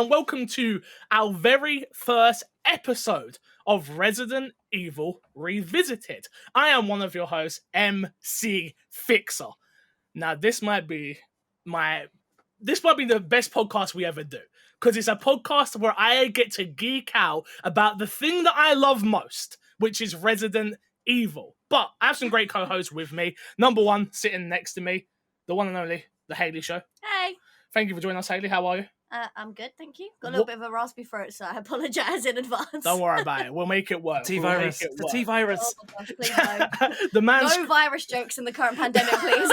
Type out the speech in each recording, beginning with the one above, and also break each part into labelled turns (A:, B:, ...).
A: and welcome to our very first episode of Resident Evil Revisited. I am one of your hosts, MC Fixer. Now, this might be the best podcast we ever do, because it's a podcast where I get to geek out about the thing that I love most, which is Resident Evil. But I have some great co-hosts with me. Number one, sitting next to me, the one and only, the Hayley Show.
B: Hey.
A: Thank you for joining us, Hayley. How are you?
B: I'm good, thank you. Got a little bit of a raspy throat, so I apologise in advance.
A: Don't worry about it. We'll make it work.
C: T-virus. The T-virus.
B: Oh, gosh, please no.
A: No
B: virus jokes in the current pandemic, please.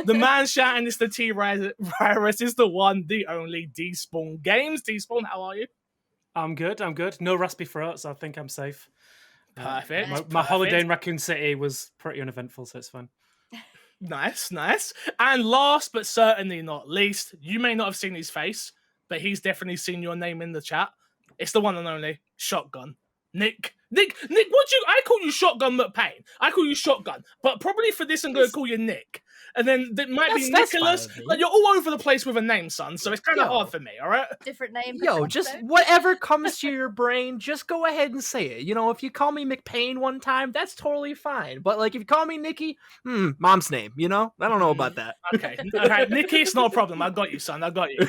A: The man shouting it's the T-virus is the one, the only Despawn Games. Despawn, how are you?
C: I'm good. No raspy throat, so I think I'm safe.
A: Perfect.
C: My holiday in Raccoon City was pretty uneventful, so it's fine.
A: Nice. And last but certainly not least, you may not have seen his face, but he's definitely seen your name in the chat. It's the one and only Shotgun. Nick, I call you Shotgunmcpayne. I call you Shotgun, but probably for this I'm going to call you Nick. And then it might be Nicholas. Like, you're all over the place with a name, son, so it's kind of hard for me, all right?
B: Different name.
D: Just whatever comes to your brain, just go ahead and say it. You know, if you call me McPayne one time, that's totally fine. But, like, if you call me Nikki, mom's name, you know? I don't know about that.
A: Okay, Nikki, it's not a problem. I got you, son. I got you.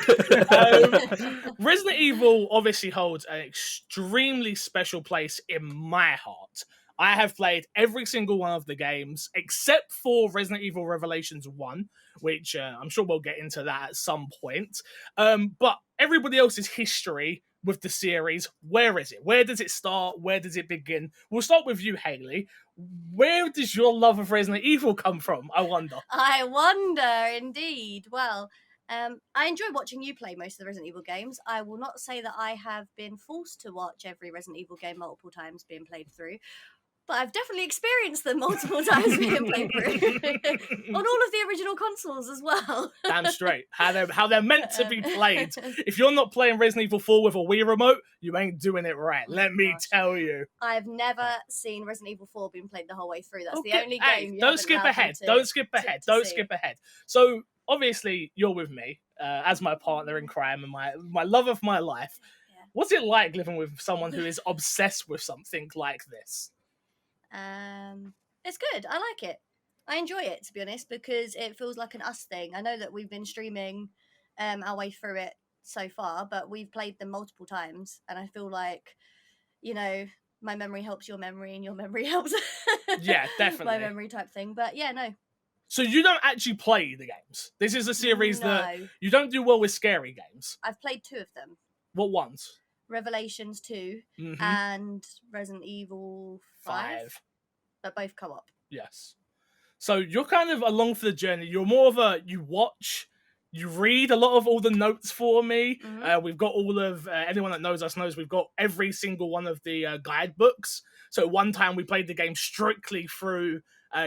A: Resident Evil obviously holds an extremely special place in my heart. I have played every single one of the games except for Resident Evil Revelations 1, which I'm sure we'll get into that at some point. But everybody else's history with the series, where is it? Where does it start? Where does it begin? We'll start with you, Hayley. Where does your love of Resident Evil come from, I wonder?
B: I wonder, indeed. Well, I enjoy watching you play most of the Resident Evil games. I will not say that I have been forced to watch every Resident Evil game multiple times being played through, but I've definitely experienced them multiple times being played through on all of the original consoles as well.
A: Damn straight. How they're meant to be played. If you're not playing Resident Evil 4 with a Wii remote, you ain't doing it right. Let me tell you.
B: I've never seen Resident Evil 4 being played the whole way through. That's the only game you
A: don't skip ahead. Don't skip ahead. So obviously you're with me as my partner in crime and my love of my life.
B: Yeah.
A: What's it like living with someone who is obsessed with something like this?
B: It's good. I like it. I enjoy it, to be honest, because it feels like an us thing. I know that we've been streaming our way through it so far, but we've played them multiple times, and I feel like, you know, my memory helps your memory and your memory helps
A: yeah, definitely
B: my memory type thing. But yeah, no.
A: So you don't actually play the games. This is a series that you don't do well with scary games.
B: I've played 2 of them.
A: What ones?
B: Revelations 2 and Resident Evil 5. That both co-op.
A: Yes. So you're kind of along for the journey. You're more of you watch, you read a lot of all the notes for me. We've got all of, anyone that knows us knows we've got every single one of the guidebooks. So one time we played the game strictly through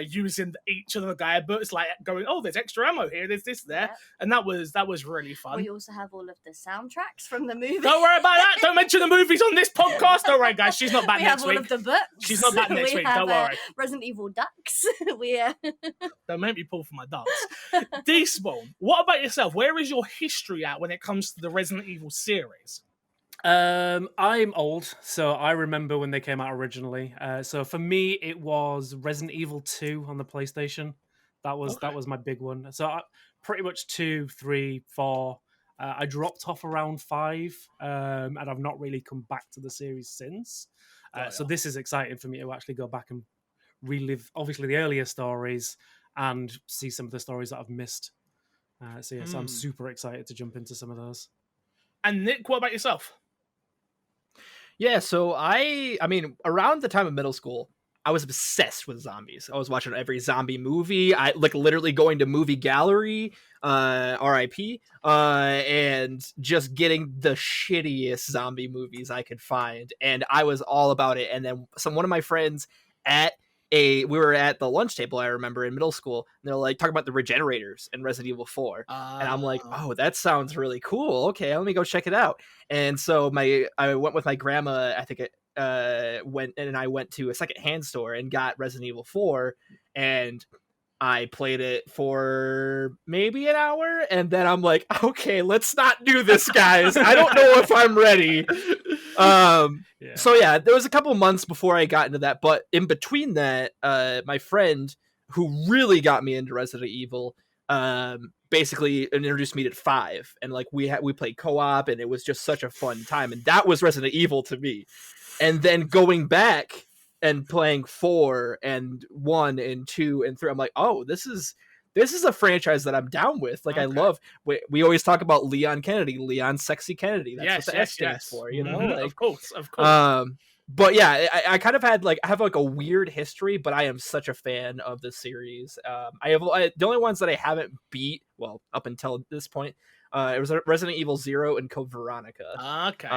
A: using each of the guidebooks, like going, oh, there's extra ammo here, there's this there, and that was really fun.
B: We also have all of the soundtracks from the movie.
A: Don't worry about that. Don't mention the movies on this podcast. Don't worry, guys. She's not back next week.
B: We have all of the books.
A: She's not back next week. Don't worry.
B: Resident Evil Ducks.
A: Don't make me pull for my ducks. Despawn, what about yourself? Where is your history at when it comes to the Resident Evil series?
C: I'm old, so I remember when they came out originally. So for me, it was Resident Evil 2 on the PlayStation. That was my big one. So pretty much 2, 3, 4. I dropped off around 5, and I've not really come back to the series since. So this is exciting for me to actually go back and relive, obviously, the earlier stories and see some of the stories that I've missed. So I'm super excited to jump into some of those.
A: And Nick, what about yourself?
D: Yeah, so I mean, around the time of middle school, I was obsessed with zombies. I was watching every zombie movie. I literally going to movie gallery, RIP, and just getting the shittiest zombie movies I could find. And I was all about it. And then one of my friends we were at the lunch table, I remember, in middle school, and they're like talking about the regenerators in Resident Evil 4. And I'm like, oh, that sounds really cool. Okay, let me go check it out. And so I went with my grandma, I think I went to a secondhand store and got Resident Evil 4, and I played it for maybe an hour, and then I'm like, okay, let's not do this, guys. I don't know if I'm ready. So yeah, there was a couple months before I got into that, but in between that, my friend who really got me into Resident Evil, basically introduced me to 5, and like we played co-op, and it was just such a fun time, and that was Resident Evil to me. And then going back and playing 4 and 1 and 2 and 3, I'm like, oh, this is a franchise that I'm down with. Like, okay. I love. We always talk about Leon Kennedy, Leon Sexy Kennedy. That's what the S stands for, you know. Like,
A: of course.
D: But yeah, I kind of had I have like a weird history, but I am such a fan of the series. I have the only ones that I haven't beat, well, up until this point, it was Resident Evil 0 and Code Veronica.
A: Okay.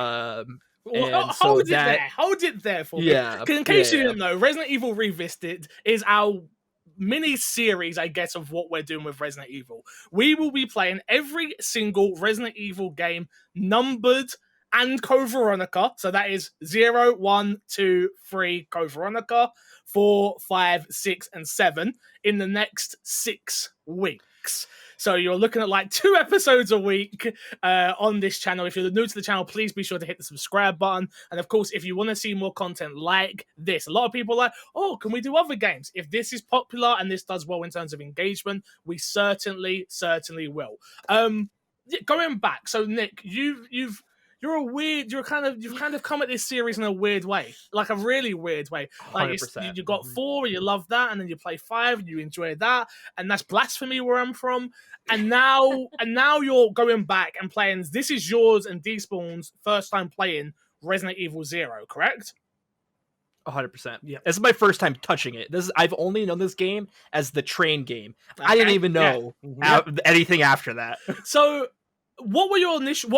A: Hold it there for me.
D: Yeah.
A: In case you didn't know, Resident Evil Revisited is our mini series, I guess, of what we're doing with Resident Evil. We will be playing every single Resident Evil game numbered and Code Veronica. So that is 0, 1, 2, 3 Code Veronica, 4, 5, 6, and 7 in the next 6 weeks. So you're looking at like 2 episodes a week on this channel. If you're new to the channel, please be sure to hit the subscribe button. And of course, if you want to see more content like this, a lot of people are like, oh, can we do other games? If this is popular and this does well in terms of engagement, we certainly will. Going back, so Nick, you've kind of come at this series in a weird way, like a really weird way. Like you got 4, you love that, and then you play 5, and you enjoy that, and that's blasphemy where I'm from. And now you're going back and playing. This is yours and Despawn's first time playing Resident Evil 0, correct?
D: 100%. Yeah, this is my first time touching it. I've only known this game as the train game. Okay. I didn't even know anything after that.
A: So. What were your initial?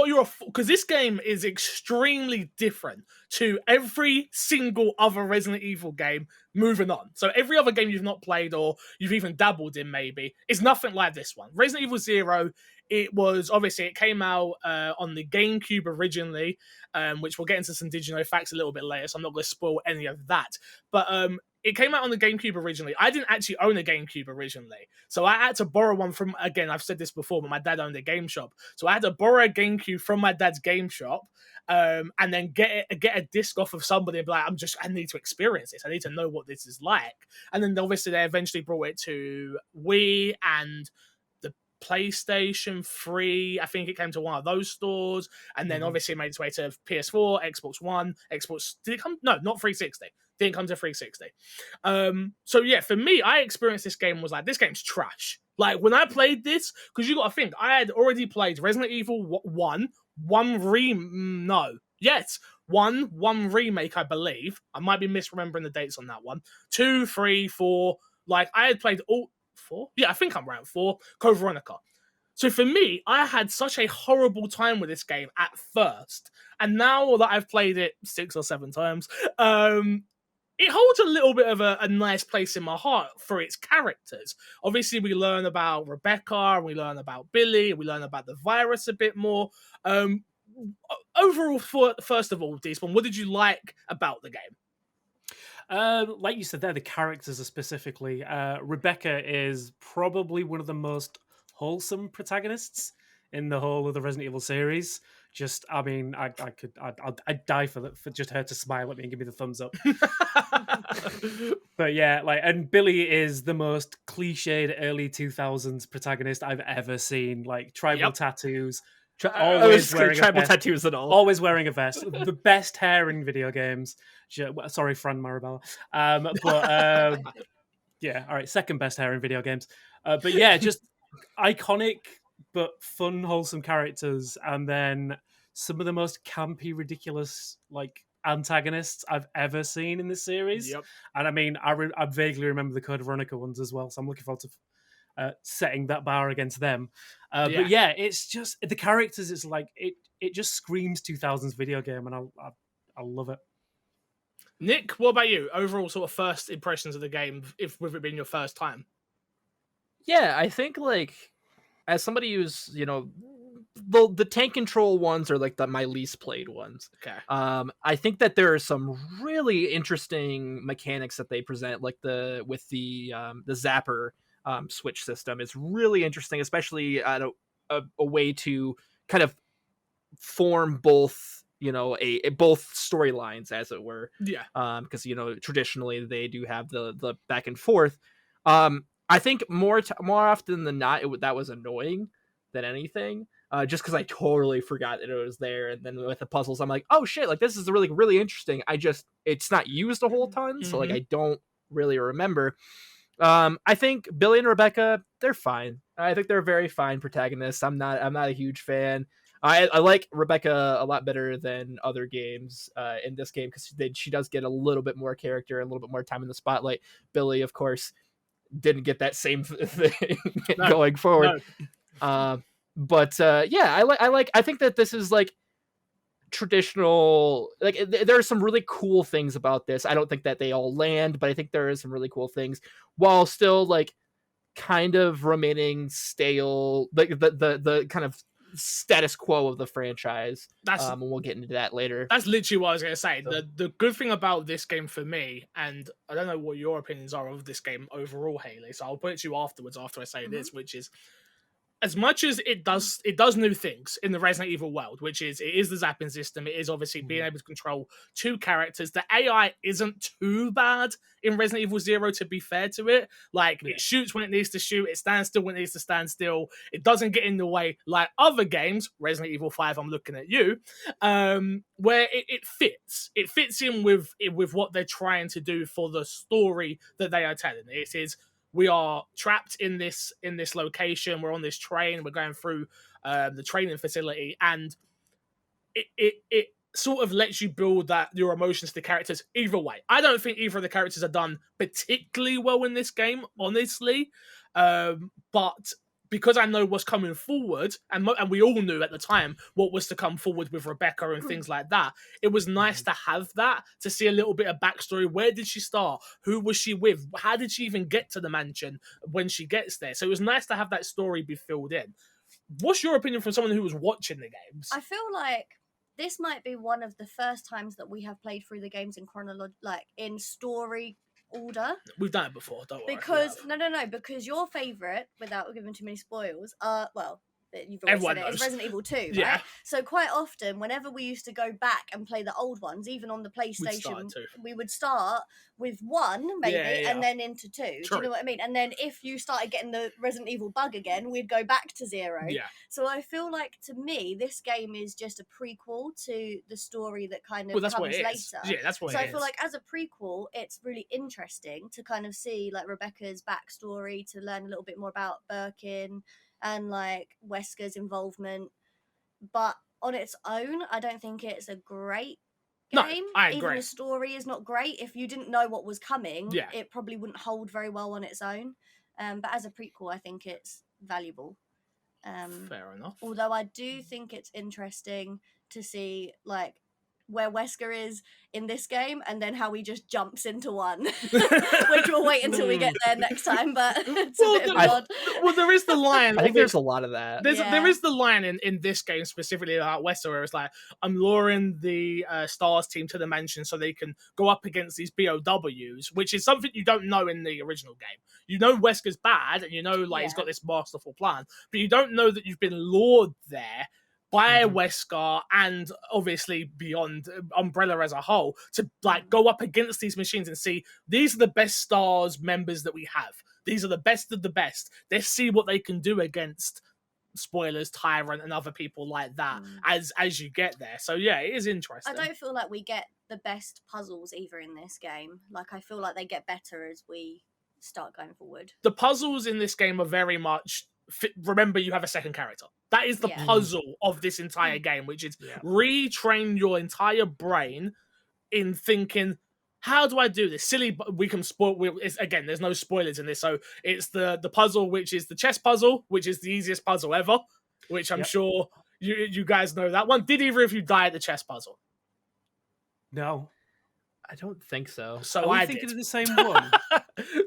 A: Because this game is extremely different to every single other Resident Evil game. Moving on, so every other game you've not played or you've even dabbled in, maybe, is nothing like this one. Resident Evil 0. It came out on the GameCube originally, which we'll get into some Digino facts a little bit later, so I'm not going to spoil any of that. But it came out on the GameCube originally. I didn't actually own a GameCube originally, so I had to borrow one from, again, I've said this before, but my dad owned a game shop. So I had to borrow a GameCube from my dad's game shop, and then get a disc off of somebody and be like, I need to experience this. I need to know what this is like. And then obviously they eventually brought it to Wii and the PlayStation 3. I think it came to one of those stores, and then obviously it made its way to PS4, Xbox One, did it come? No, not 360. Didn't come to 360. So yeah, for me, I experienced this game was like, this game's trash. Like when I played this, because you got to think, I had already played Resident Evil 1 remake, I believe. I might be misremembering the dates on that one. 2, 3, 4. Like I had played all 4. Yeah, I think I'm right. 4. Code Veronica. So for me, I had such a horrible time with this game at first, and now that I've played it 6 or 7 times, it holds a little bit of a nice place in my heart for its characters. Obviously, we learn about Rebecca, and we learn about Billy, and we learn about the virus a bit more. Overall, first of all, Despawn, what did you like about the game?
C: Like you said there, the characters are specifically. Rebecca is probably one of the most wholesome protagonists in the whole of the Resident Evil series. Just, I mean, I'd die for just her to smile at me and give me the thumbs up. But yeah, and Billy is the most cliched early 2000s protagonist I've ever seen. Like tribal tattoos, always wearing
D: tribal tattoos and all.
C: Always wearing a vest. The best hair in video games. Sorry, Fran Marabella. Yeah, all right, second best hair in video games. But yeah, just iconic but fun, wholesome characters, and then some of the most campy, ridiculous antagonists I've ever seen in this series.
A: Yep.
C: And I mean, I vaguely remember the Code Veronica ones as well, so I'm looking forward to setting that bar against them. But yeah, it's just the characters. It's like it just screams 2000s video game, and I love it.
A: Nick, what about you? Overall, sort of first impressions of the game, with it being your first time.
D: Yeah, I think as somebody who's, the tank control ones are my least played ones.
A: Okay.
D: I think that there are some really interesting mechanics that they present, with the zapper switch system is really interesting, especially at a way to kind of form both, both storylines, as it were.
A: Yeah.
D: Because traditionally they do have the back and forth. I think more often than not, that was annoying than anything. Just because I totally forgot that it was there, and then with the puzzles, I'm like, oh shit, like this is really really interesting. It's not used a whole ton, so like I don't really remember. I think Billy and Rebecca, they're fine. I think they're very fine protagonists. I'm not a huge fan. I like Rebecca a lot better than other games in this game, because she does get a little bit more character, a little bit more time in the spotlight. Billy, of course, didn't get that same thing going forward. No. I think that this is like traditional. Like there are some really cool things about this. I don't think that they all land, but I think there is some really cool things, while still like kind of remaining stale, like the kind of status quo of the franchise. And we'll get into that later.
A: That's literally what I was going to say. So, the good thing about this game for me, and I don't know what your opinions are of this game overall, Hayley, so I'll put it to you afterwards after I say this, which is, as much as it does new things in the Resident Evil world, which is, it is the zapping system, it is obviously being able to control two characters. The AI isn't too bad in Resident Evil 0, to be fair to it. Like, it shoots when it needs to shoot, it stands still when it needs to stand still, it doesn't get in the way like other games, Resident Evil 5, I'm looking at you, where it fits. It fits in with what they're trying to do for the story that they are telling. It is, we are trapped in this location. We're on this train. We're going through the training facility, and it sort of lets you build your emotions to the characters either way. I don't think either of the characters are done particularly well in this game, honestly. But because I know what's coming forward, and we all knew at the time what was to come forward with Rebecca and things like that, it was nice to have that, to see a little bit of backstory. Where did she start? Who was she with? How did she even get to the mansion when she gets there? So it was nice to have that story be filled in. What's your opinion from someone who was watching the games?
B: I feel like this might be one of the first times that we have played through the games in in story order.
A: We've done it before, don't worry.
B: Because because your favourite, without giving too many spoils, you've always said it, is Resident Evil 2, right?
A: Yeah.
B: So quite often, whenever we used to go back and play the old ones, even on the PlayStation, we would start with 1, maybe, and then into 2.
A: True.
B: Do you know what I mean? And then if you started getting the Resident Evil bug again, we'd go back to 0.
A: Yeah.
B: So I feel like, to me, this game is just a prequel to the story that kind of comes later.
A: Yeah, that's what it is.
B: So I feel like, as a prequel, it's really interesting to kind of see like Rebecca's backstory, to learn a little bit more about Birkin and like Wesker's involvement. But on its own, I don't think it's a great game.
A: No, I agree.
B: Even the story is not great. If you didn't know what was coming,
A: yeah,
B: it probably wouldn't hold very well on its own. But as a prequel, I think it's valuable.
A: Fair enough.
B: Although I do think it's interesting to see like where Wesker is in this game, and then how he just jumps into 1, which we'll wait until we get there next time. But it's a bit odd.
A: Well, there is the line.
D: I think there's a lot of that.
A: There is the line in this game specifically about Wesker, where it's like, I'm luring the STARS team to the mansion so they can go up against these BOWs, which is something you don't know in the original game. You know Wesker's bad, and you know he's got this masterful plan, but you don't know that you've been lured there by Wesker, and obviously beyond Umbrella as a whole, to like go up against these machines and see, these are the best STARS members that we have. These are the best of the best. Let's see what they can do against, spoilers, Tyrant and other people like that as you get there. So yeah, it is interesting.
B: I don't feel like we get the best puzzles either in this game. Like, I feel like they get better as we start going forward.
A: The puzzles in this game are very much, remember you have a second character. That is the puzzle of this entire game, which is retrain your entire brain in thinking, how do I do this? Silly, we can spoil. Again, there's no spoilers in this, so it's the puzzle, which is the chess puzzle, which is the easiest puzzle ever, which I'm sure you guys know that one. Did either of you die at the chess puzzle?
C: No.
D: I don't think so.
A: So
C: I think it's the same one.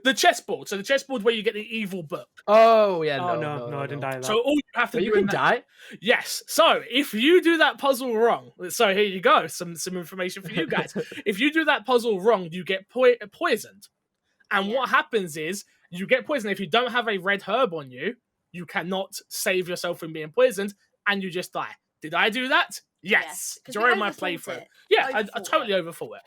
A: The chessboard. So the chessboard where you get the evil book.
D: Oh yeah.
C: No, I didn't die. That.
A: So all you have to do.
D: You can die.
A: Yes. So if you do that puzzle wrong, so here you go, some information for you guys. If you do that puzzle wrong, you get poisoned, and what happens is you get poisoned. If you don't have a red herb on you, you cannot save yourself from being poisoned, and you just die. Did I do that? Yes.
B: 'cause we
A: During my
B: overthought
A: playthrough.
B: it.
A: Yeah, I
B: Overthought
A: totally overthought it.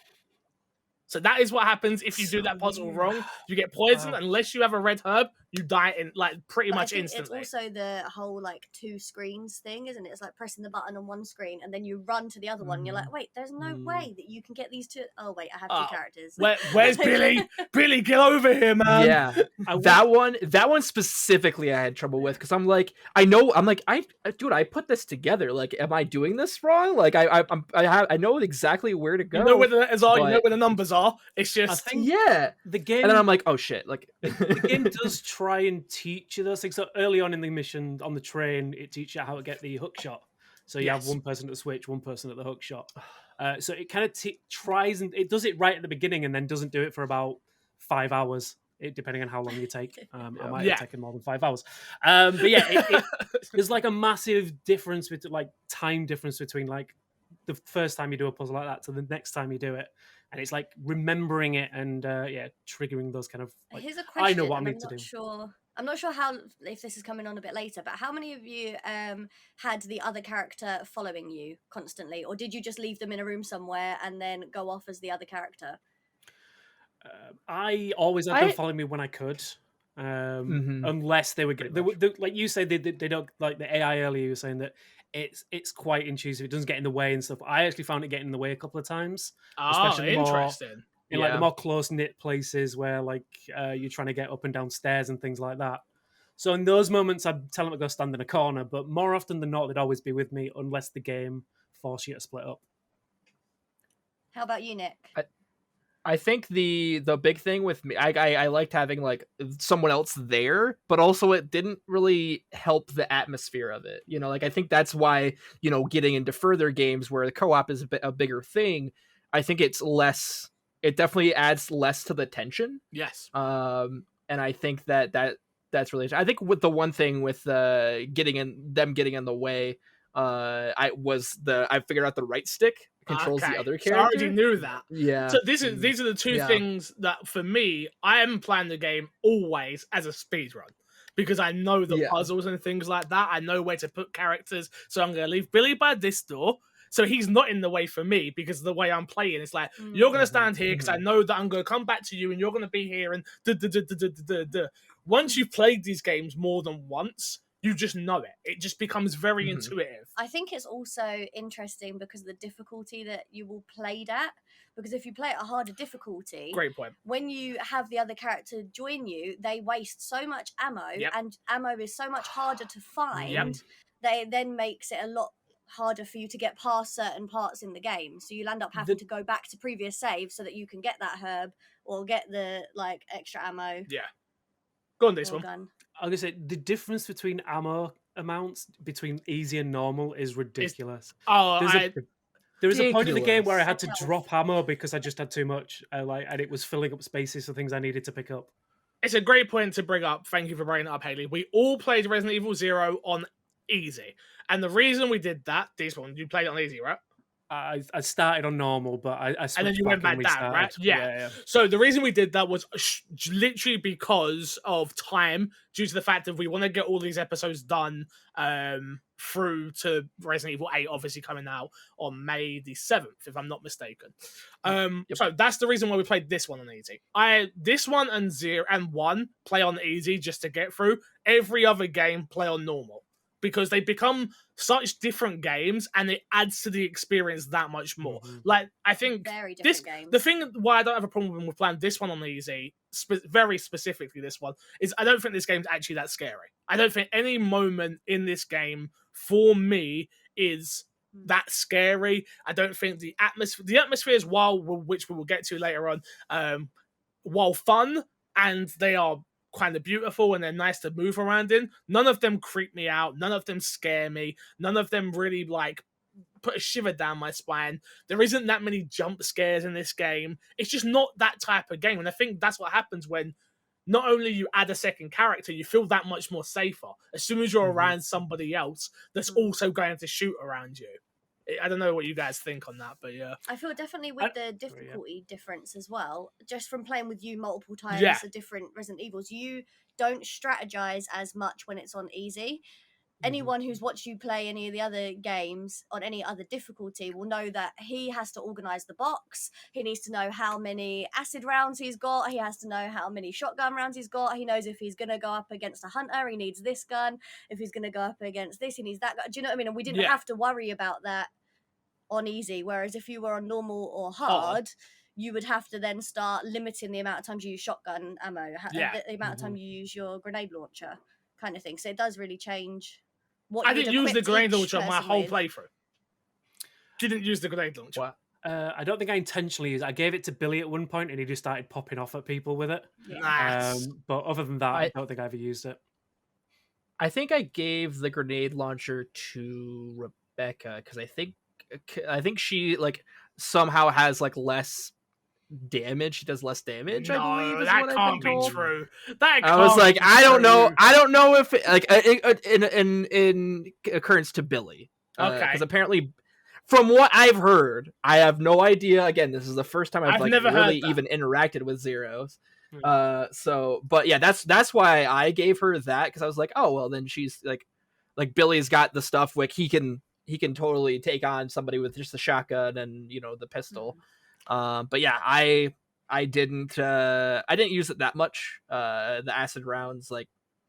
A: So that is what happens if you do that puzzle wrong. You get poisoned.
C: Wow.
A: Unless you have a red herb, you die in like pretty
B: But I
A: much
B: think
A: instantly.
B: it's also the whole like 2 screens thing, isn't it? It's like pressing the button on one screen and then you run to the other one and you're like, wait, there's no way that you can get these two. Oh wait, I have 2 characters.
A: Where's Billy? Billy, get over here, man.
D: Yeah, that one specifically I had trouble with because I'm like, I put this together. Like, am I doing this wrong? Like, I know exactly where to go.
A: You know where the letters are. You know where the numbers are. It's just
C: the game,
D: and then I'm like, oh shit! Like,
C: the game does try and teach you those things. So early on in the mission on the train, it teaches you how to get the hook shot. So you have one person at the switch, one person at the hook shot. So it kind of tries, and it does it right at the beginning and then doesn't do it for about 5 hours, depending on how long you take. I might have taken more than 5 hours. But yeah, there's like a massive difference with like time difference between like the first time you do a puzzle like that to the next time you do it. And it's like remembering it and triggering those kind of like,
B: Here's a question.
C: I know what I need to do.
B: I'm not sure how, if this is coming on a bit later, but how many of you had the other character following you constantly, or did you just leave them in a room somewhere and then go off as the other character?
C: I always had them following me when I could, unless they were good. Like you say, they don't like the AI earlier. You were saying that it's quite intrusive. It doesn't get in the way and stuff. I actually found it getting in the way a couple of times.
A: Especially interesting.
C: In like the more close-knit places where like you're trying to get up and down stairs and things like that. So in those moments, I'd tell them to go stand in a corner, but more often than not, they'd always be with me unless the game forced you to split up.
B: How about you, Nick?
D: I think the big thing with me, I liked having like someone else there, but also it didn't really help the atmosphere of it. You know, like I think that's why, you know, getting into further games where the co-op is a bigger thing, I think it's less. It definitely adds less to the tension.
A: Yes.
D: And I think that's really. I think with the one thing with getting in the way, I figured out the right stick controls the other character.
A: So I already knew that.
D: Yeah.
A: So these are the two things that for me, I am playing the game always as a speed run because I know the puzzles and things like that. I know where to put characters. So I'm going to leave Billy by this door. So he's not in the way for me because of the way I'm playing. It's like, you're going to stand here because I know that I'm going to come back to you and you're going to be here. And once you've played these games more than once, you just know it. It just becomes very intuitive.
B: I think it's also interesting because of the difficulty that you will play it at. Because if you play at a harder difficulty,
A: great point.
B: When you have the other character join you, they waste so much ammo, and ammo is so much harder to find. That it then makes it a lot harder for you to get past certain parts in the game. So you'll end up having to go back to previous saves so that you can get that herb or get the like extra ammo.
A: Yeah. Go on this one.
B: Gun.
C: I was gonna say the difference between ammo amounts between easy and normal is ridiculous. There was a point in the game where I had to drop ammo because I just had too much, and it was filling up spaces for things I needed to pick up.
A: It's a great point to bring up. Thank you for bringing it up, Hayley. We all played Resident Evil 0 on easy, and the reason we did that, Despawn, you played it on easy, right?
C: I started on normal, but I switched
A: and then you went back down, right?
C: Yeah.
A: So the reason we did that was literally because of time, due to the fact that we want to get all these episodes done through to Resident Evil 8, obviously coming out on May the 7th, if I'm not mistaken. So that's the reason why we played this one on easy. This one and 0 and 1 play on easy just to get through. Every other game play on normal. Because they become such different games and it adds to the experience that much more. Like, I think games. The thing why I don't have a problem with playing this one on easy, very specifically this one, is I don't think this game's actually that scary. I don't think any moment in this game, for me, is that scary. I don't think the atmospheres, which we will get to later on, while fun, and they are kind of beautiful and they're nice to move around in, none of them creep me out, none of them scare me, none of them really like put a shiver down my spine. There isn't that many jump scares in this game. It's just not that type of game, and I think that's what happens when not only you add a second character, you feel that much more safer as soon as you're around somebody else that's also going to shoot around you. I don't know what you guys think on that, but yeah.
B: I feel definitely with the difficulty difference as well, just from playing with you multiple times,
A: Yeah.
B: the different Resident Evils, you don't strategize as much when it's on easy. Anyone who's watched you play any of the other games on any other difficulty will know that he has to organize the box. He needs to know how many acid rounds he's got. He has to know how many shotgun rounds he's got. He knows if he's going to go up against a hunter, he needs this gun. If he's going to go up against this, he needs that gun. Do you know what I mean? And we didn't have to worry about that on easy. Whereas if you were on normal or hard, you would have to then start limiting the amount of times you use shotgun ammo, the amount of time you use your grenade launcher kind of thing. So it does really change.
A: I didn't use the grenade launcher my whole playthrough. Didn't use the grenade launcher.
C: What? I don't think I intentionally used it. I gave it to Billy at one point and he just started popping off at people with it.
A: Nice.
C: But other than that, I don't think I ever used it.
D: I think I gave the grenade launcher to Rebecca because I think she like somehow has like less damage. She does less damage.
A: No,
D: I believe
A: that can't be true. I
D: was like, I don't know if it, like in occurrence to Billy.
A: Okay.
D: Because apparently, from what I've heard, I have no idea. Again, this is the first time I've like
A: never
D: really
A: heard
D: even interacted with Zeros. But yeah, that's why I gave her that because I was like, oh well, then she's like Billy's got the stuff like he can totally take on somebody with just the shotgun and the pistol. But yeah, I didn't use it that much. The acid rounds,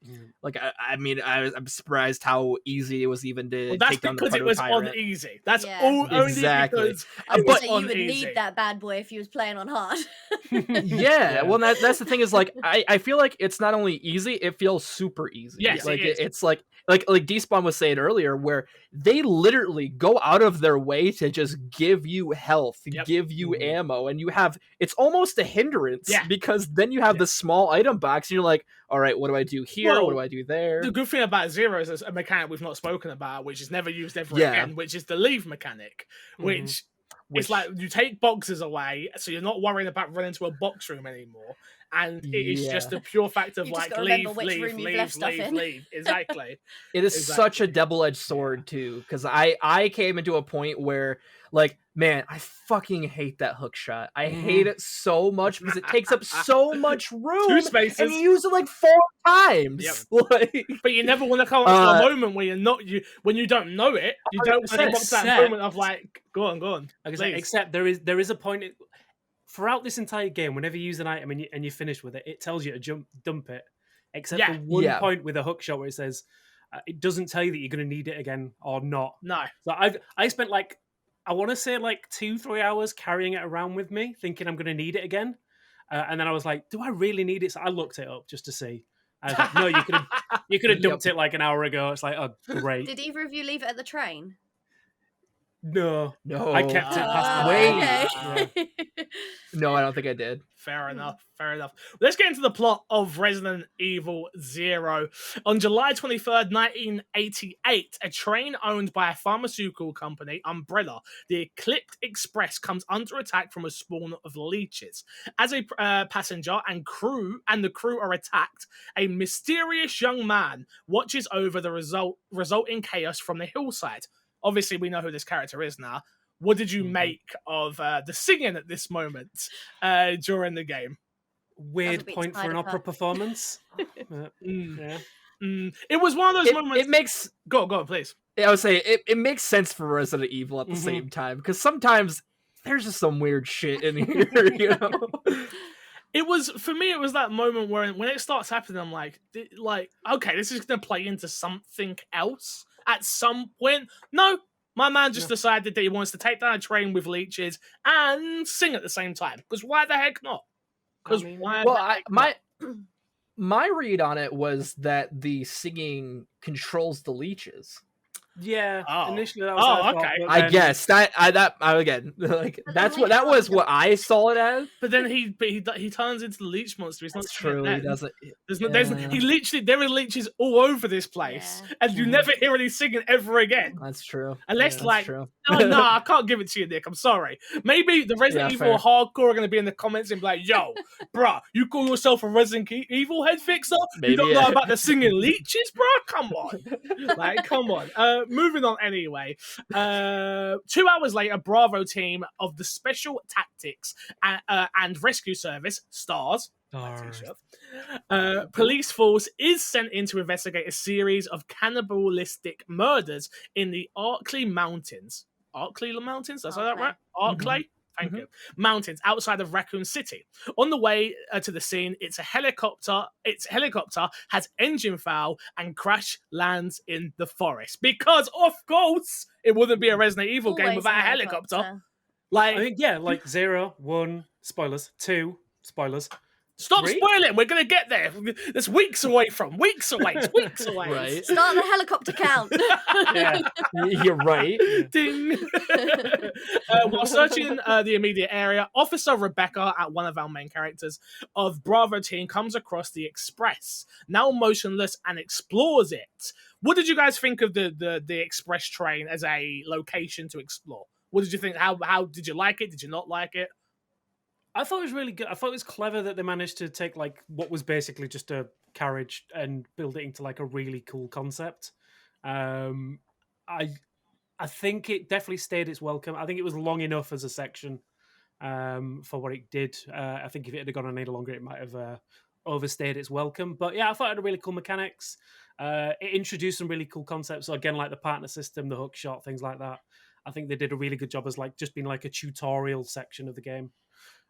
D: I'm surprised how easy it was even to take down the
A: because it was
D: tyrant.
A: on easy. That's all only
D: Exactly.
A: because
B: I
A: it
B: would
A: was
B: say
A: on
B: you would
A: easy.
B: need that bad boy if you was playing on hard.
D: Yeah, well, that's the thing is like I feel like it's not only easy, it feels super easy.
A: Yes,
D: like
A: it is.
D: it's like Despawn was saying earlier, where they literally go out of their way to just give you health, give you ammo, and it's almost a hindrance because then you have the small item box, and you're like, all right, what do I do here?
A: Well,
D: what do I do there?
A: The good thing about Zeros is a mechanic we've not spoken about, which is never used ever again, which is the leave mechanic, which it's like you take boxes away, so you're not worrying about running to a box room anymore, and it is just a pure fact of like leave. Exactly.
D: It is such a double-edged sword too, because I came into a point where like, man, I fucking hate that hook shot. I hate it so much because it takes up so much room.
A: 2 spaces.
D: And you use it like 4 times.
A: But you never want to come up to a moment where when you don't know it, you don't want to come up to that moment of like, go on.
C: Except there is a point throughout this entire game, whenever you use an item and you finish with it, it tells you to dump it. Except for one point with a hook shot where it says it doesn't tell you that you're going to need it again or not.
A: No.
C: So I spent like, I want to say like 2-3 hours carrying it around with me, thinking I'm going to need it again. And then I was like, do I really need it? So I looked it up just to see. I was like, no, you could have dumped it like an hour ago. It's like, oh, great.
B: Did either of you leave it at the train?
C: No.
D: I
C: kept it past
B: the
C: way.
D: No, I don't think I did.
A: Fair enough. Let's get into the plot of Resident Evil 0. On July 23rd, 1988, a train owned by a pharmaceutical company, Umbrella, the Eclipse Express, comes under attack from a spawn of leeches. As a passenger and the crew are attacked, a mysterious young man watches over the resulting chaos from the hillside. Obviously, we know who this character is now. What did you make of the singing at this moment during the game?
C: Weird point for an opera performance.
A: It was one of those moments.
D: It makes
A: go on, please.
D: I would say it makes sense for Resident Evil at the same time because sometimes there's just some weird shit in here.
A: It was for me. It was that moment where when it starts happening, I'm like, okay, this is going to play into something else at some point. No. My man just decided that he wants to take down a train with leeches and sing at the same time. Because why the heck not?
D: My read on it was that the singing controls the leeches.
C: Yeah. Initially, that was
A: okay.
D: I guess that again, like that was what I saw it as.
A: But then he turns into the leech monster. He's not
D: true. He doesn't.
A: There are leeches all over this place, and you never hear any singing ever again.
D: That's true.
A: Unless no, I can't give it to you, Nick. I'm sorry. Maybe the Resident Evil hardcore are going to be in the comments and be like, "Yo, bruh, you call yourself a Resident Evil head fixer? Maybe, you don't know about the singing leeches, bruh? Come on, come on." Moving on anyway. 2 hours later, Bravo team of the Special Tactics and Rescue Service, STARS, police force is sent in to investigate a series of cannibalistic murders in the Arklay Mountains. Arklay Mountains? Did I say that right? Arklay? Thank you. Mountains outside of Raccoon City. On the way to the scene, its helicopter has engine foul and crash lands in the forest. Because, of course, it wouldn't be a Resident Evil game
B: Always
A: without a helicopter. Like,
C: I think, yeah, like 0, 1, spoilers, 2, spoilers.
A: Stop
C: 3?
A: spoiling. We're going to get there. It's weeks away. It's weeks away.
D: Right.
B: Start the helicopter count.
C: Yeah.
D: You're right.
A: Ding. While searching the immediate area, Officer Rebecca, at one of our main characters of Bravo team, comes across the Express, now motionless, and explores it. What did you guys think of the Express train as a location to explore? What did you think? How did you like it? Did you not like it?
C: I thought it was really good. I thought it was clever that they managed to take like what was basically just a carriage and build it into like a really cool concept. I think it definitely stayed its welcome. I think it was long enough as a section for what it did. I think if it had gone on any longer, it might have overstayed its welcome. But yeah, I thought it had really cool mechanics. It introduced some really cool concepts. So again, like the partner system, the hook shot, things like that. I think they did a really good job as like just being like a tutorial section of the game.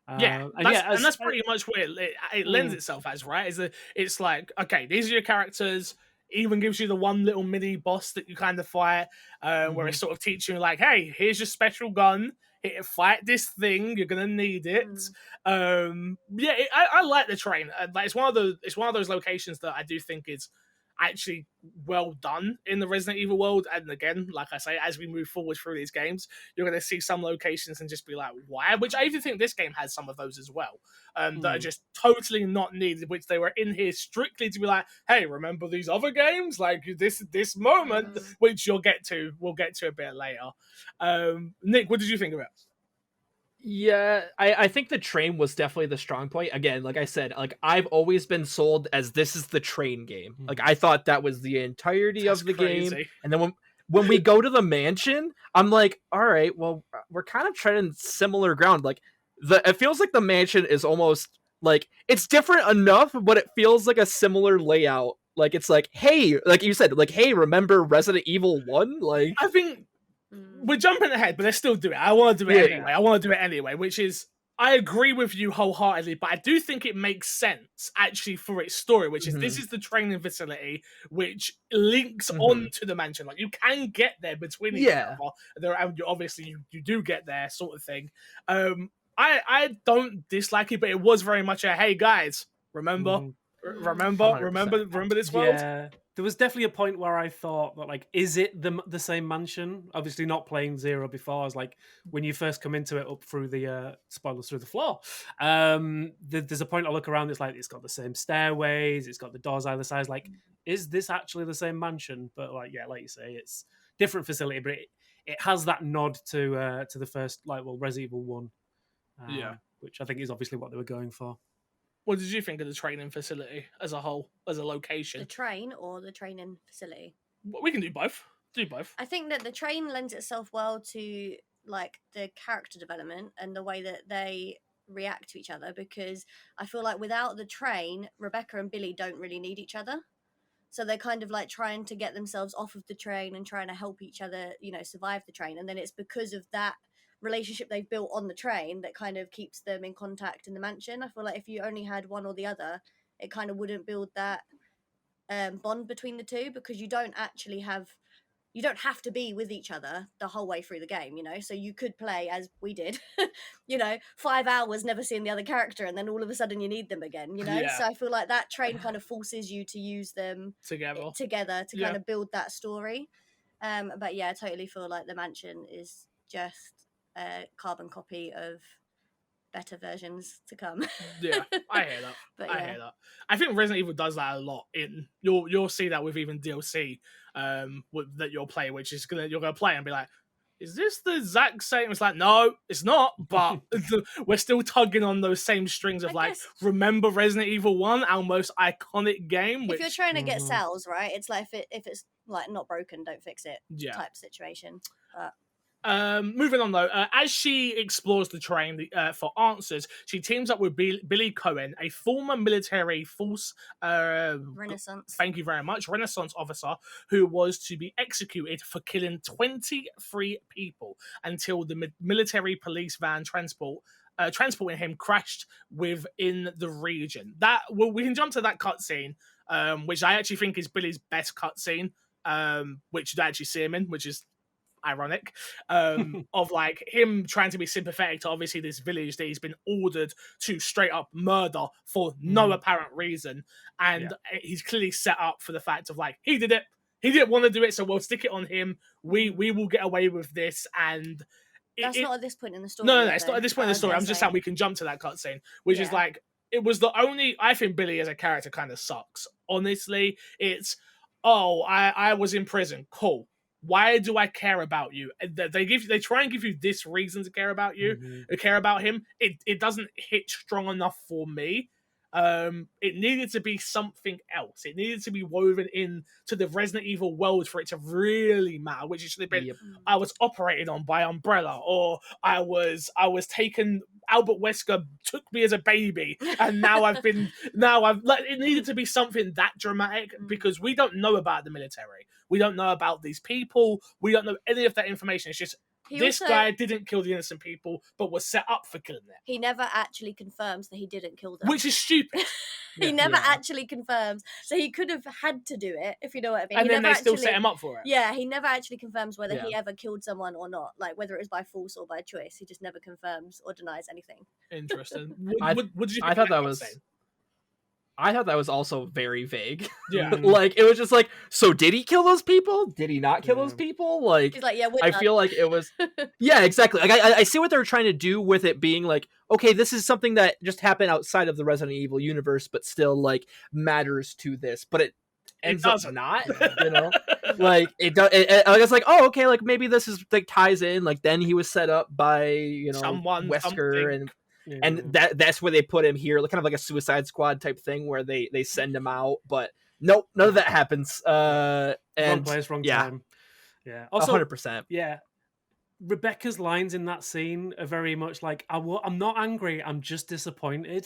A: And that's pretty much where it lends itself as, right? It's like, okay, these are your characters. Even gives you the one little mini boss that you kind of fight, where it's sort of teaching you like, hey, here's your special gun. Fight this thing. You're gonna need it. I like the train. Like it's one of those locations that I do think is actually well done in the Resident Evil world. And again, like I say, as we move forward through these games, you're going to see some locations and just be like, why? Which I even think this game has some of those as well, that are just totally not needed, which they were in here strictly to be like, hey, remember these other games? Like this moment, which we'll get to a bit later. Nick, what did you think of it?
D: Yeah, I think the train was definitely the strong point. Again, like I said, like I've always been sold as this is the train game. Like I thought that was the entirety of the game. And then when we go to the mansion, I'm like, all right, well, we're kind of treading similar ground. Like it feels like the mansion is almost like it's different enough, but it feels like a similar layout. Like it's like, hey, like you said, like, hey, remember Resident Evil 1? Like
A: I think we're jumping ahead, but let's still do it. I want to do it anyway. Which is, I agree with you wholeheartedly, but I do think it makes sense actually for its story, which is this is the training facility which links on to the mansion. Like you can get there between each other. Obviously, you do get there, sort of thing. I don't dislike it, but it was very much a hey guys, remember this world.
C: Yeah. There was definitely a point where I thought that, like, is it the same mansion? Obviously, not playing 0 before. I was like, when you first come into it, up through the spoilers through the floor. There's a point I look around. It's like it's got the same stairways. It's got the doors either side. Like, is this actually the same mansion? But like, yeah, like you say, it's different facility, but it has that nod to the first, like, well, Resident Evil 1. Which I think is obviously what they were going for.
A: What did you think of the training facility as a whole, as a location?
B: The train or the training facility?
A: We can do both.
B: I think that the train lends itself well to like the character development and the way that they react to each other, because I feel like without the train, Rebecca and Billy don't really need each other. So they're kind of like trying to get themselves off of the train and trying to help each other, survive the train. And then it's because of that relationship they've built on the train that kind of keeps them in contact in the mansion. I feel like if you only had one or the other, it kind of wouldn't build that bond between the two, because you don't have to be with each other the whole way through the game, so you could play as we did 5 hours never seeing the other character, and then all of a sudden you need them again, so I feel like that train kind of forces you to use them together to kind of build that story. But yeah, I totally feel like the mansion is just a carbon copy of better versions to come.
A: I hear that. I hear that. I think Resident Evil does that a lot. You'll see that with even DLC that you'll play, which is you're gonna play and be like, is this the exact same? It's like, no, it's not, but we're still tugging on those same strings of
B: I guess
A: remember Resident Evil 1, our most iconic game?
B: if you're trying to get
C: Mhm.
B: sales, right? It's like if it's like not broken, don't fix it
A: Yeah.
B: type situation. But
A: Moving on though, as she explores the train for answers, she teams up with Billy Cohen, a former military force.
B: Renaissance.
A: Thank you very much, Renaissance officer who was to be executed for killing 23 people until the military police van transporting him crashed within the region. We can jump to that cutscene, which I actually think is Billy's best cutscene, which you actually see him in, which is ironic, of like him trying to be sympathetic to obviously this village that he's been ordered to straight up murder for no apparent reason, and he's clearly set up for the fact of like he did it, he didn't want to do it, so we'll stick it on him. We will get away with this, and
B: that's not at this point in the story.
A: No, it's not at this point in the story. I'm just saying we can jump to that cutscene, which is like it was the only. I think Billy as a character kind of sucks. Honestly, it's I was in prison. Cool. Why do I care about you? They try and give you this reason to care about you, to care about him. It doesn't hit strong enough for me. It needed to be something else. It needed to be woven in to the Resident Evil world for it to really matter, which it should have been I was operated on by Umbrella, or I was taken. Albert Wesker took me as a baby, and it needed to be something that dramatic, because we don't know about the military. We don't know about these people. We don't know any of that information. It's just this guy didn't kill the innocent people, but was set up for killing them.
B: He never actually confirms that he didn't kill them.
A: Which is stupid.
B: He never actually confirms. So he could have had to do it, if you know what I mean.
A: And then they still set him up for it.
B: Yeah, he never actually confirms whether he ever killed someone or not. Like, whether it was by force or by choice. He just never confirms or denies anything.
A: Interesting.
D: I thought that was also very vague. Yeah. Like, it was just like, so did he kill those people? Did he not kill those people? Like,
B: he's like, yeah,
D: I feel like it was... Yeah, exactly. Like, I see what they're trying to do with it being like, okay, this is something that just happened outside of the Resident Evil universe, but still, like, matters to this. But it ends up not, you know? Like, I was like, oh, okay, like, maybe this is, like, ties in. Like, then he was set up by, you know, Wesker and... Yeah. And that's where they put him here, kind of like a Suicide Squad type thing, where they send him out. But nope, none of that happens. And
C: wrong place, wrong time. Yeah, also
D: 100%.
C: Yeah, Rebecca's lines in that scene are very much like, I'm not angry, I'm just disappointed.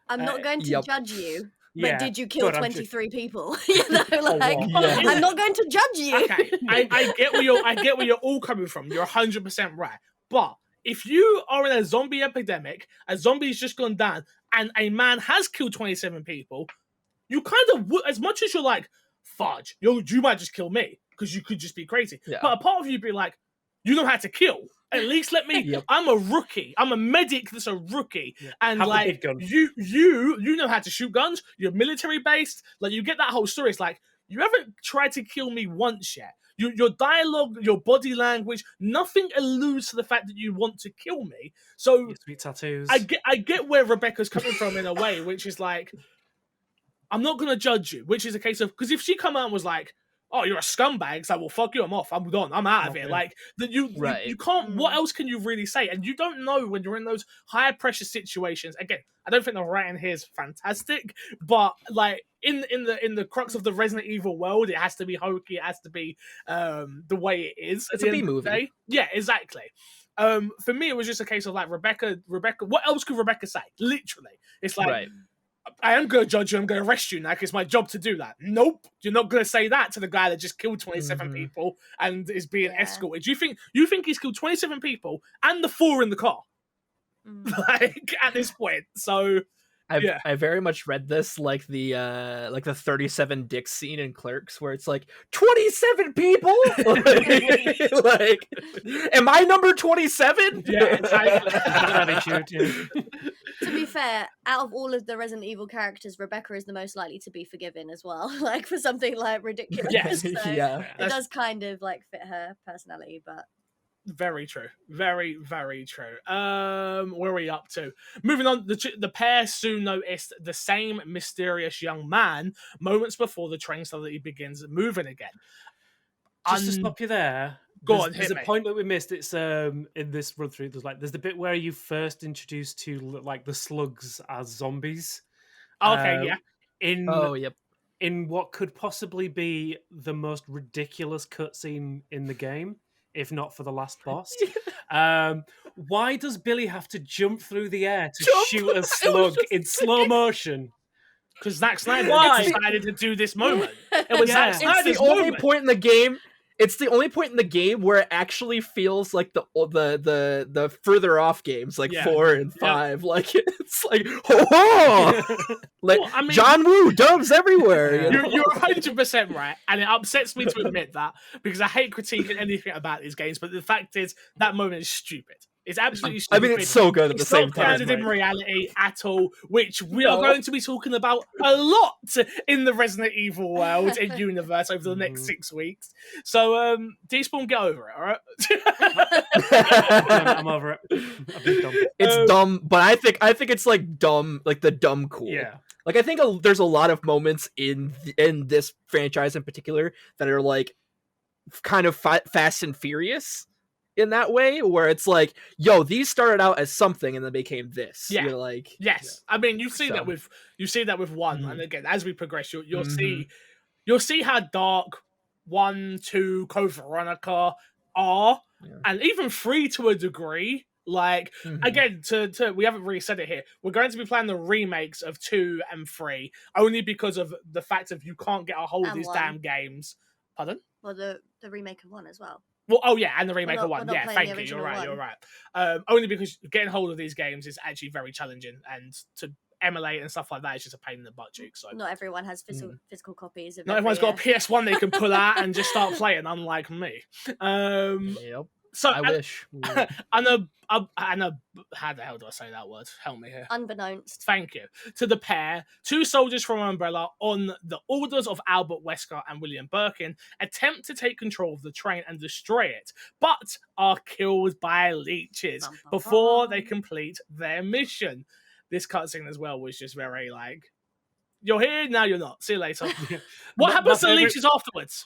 B: I'm not going to judge you. But did you kill 23 people? You know, like, I'm not going to judge you.
A: Okay, I get where you're all coming from. You're 100% right, but if you are in a zombie epidemic, a zombie's just gone down, and a man has killed 27 people, you kind of would, as much as you're like, fudge, you might just kill me, because you could just be crazy. Yeah. But a part of you be like, you know how to kill. At least let me, I'm a rookie. I'm a medic that's a rookie. Yeah. And have like, you know how to shoot guns, you're military based, like you get that whole story. It's like, you haven't tried to kill me once yet. Your dialogue, your body language, nothing alludes to the fact that you want to kill me. So
C: your sweet tattoos.
A: I get where Rebecca's coming from in a way, which is like, I'm not gonna judge you. Which is a case of, because if she come out and was like, "Oh, you're a scumbag," it's like, well, fuck you, I'm off, I'm done, I'm out of here. Like that, you can't. What else can you really say? And you don't know when you're in those higher pressure situations. Again, I don't think the writing here is fantastic, but like in the crux of the Resident Evil world, it has to be hokey. It has to be the way it is.
D: It's a B movie.
A: Yeah, exactly. For me, it was just a case of like Rebecca. What else could Rebecca say? Literally, it's like. I am going to judge you, I'm going to arrest you now, because it's my job to do that. Nope, you're not going to say that to the guy that just killed 27 people and is being escorted. Do you think he's killed 27 people and the 4 in the car? Like, at this point. So,
D: I very much read this like the 37 Dicks scene in Clerks, where it's like 27 people. like, am I number 27?
A: Yeah, exactly.
B: To be fair, out of all of the Resident Evil characters, Rebecca is the most likely to be forgiven as well. Like for something like ridiculous.
A: Yes,
B: so it does kind of like fit her personality, but.
A: Very true. Very, very true. Where are we up to? Moving on, the pair soon noticed the same mysterious young man moments before the train suddenly begins moving again.
C: Just to stop you there.
A: Go on,
C: there's
A: hit
C: a
A: me.
C: point that we missed. It's in this run through. There's the bit where you first introduced to like the slugs as zombies.
A: Okay, yeah.
C: In what could possibly be the most ridiculous cutscene in the game, if not for the last boss. Why does Billy have to jump through the air to shoot a slug in slow motion?
A: Because Zack Snyder
C: Why?
A: decided to do this moment. It was
C: Yeah.
A: Zack Snyder's
D: It's the only
A: moment.
D: point in the game. It's the only point in the game where it actually feels like the further off games, like
A: Yeah.
D: 4 and 5. Like it's like ho like
A: Well, I mean-
D: John Woo dubs everywhere. You know?
A: You're 100% right, and it upsets me to admit that because I hate critiquing anything about these games. But the fact is, that moment is stupid. It's absolutely
D: I
A: stupid.
D: mean, it's so good at the
A: It's
D: same
A: not
D: time.
A: grounded in reality at all, which we are
D: No.
A: going to be talking about a lot in the Resident Evil world and universe over the next 6 weeks. So, Despawn, get over it, all right?
C: I'm over it. I've been dumb.
D: It's dumb, but I think it's like dumb, like the dumb cool.
C: Yeah.
D: Like I think there's a lot of moments in this franchise in particular that are like kind of Fast and Furious in that way, where it's like, yo, these started out as something and then became this.
A: Yeah.
D: You're like,
A: Yes, I mean you see
D: So-
A: that with one,
D: Mhm.
A: and again as we progress, you'll
D: Mhm.
A: see how dark 1, 2, Code Veronica are,
D: Yeah.
A: and even 3 to a degree. Like
D: Mhm.
A: again, to we haven't really said it here. We're going to be playing the remakes of 2 and 3 only because of the fact of you can't get a hold of
B: And
A: these
B: 1.
A: damn games. Pardon?
B: Well, the remake of 1 as well.
A: Well, oh yeah, and the remake
B: not-
A: of 1.
B: we're not
A: Yeah,
B: playing
A: thank
B: the
A: you. You're
B: original
A: right.
B: one.
A: You're right. Only because getting hold of these games is actually very challenging, and to emulate and stuff like that is just a pain in the butt cheek. So
B: Not everyone has physical copies of
A: not everyone's
B: every,
A: got a PS1 they can pull out and just start playing, unlike me.
D: Yep.
A: So
D: I wish.
A: how the hell do I say that word? Help me here.
B: unbeknownst.
A: Thank you. To the pair, 2 soldiers from Umbrella, on the orders of Albert Wesker and William Birkin, attempt to take control of the train and destroy it, but are killed by leeches
B: Bum, bum,
A: before they
B: bum.
A: complete their mission. This cutscene as well was just very like, you're here, now you're not. See you later. What
C: My
A: happens to the
C: favourite-
A: leeches afterwards?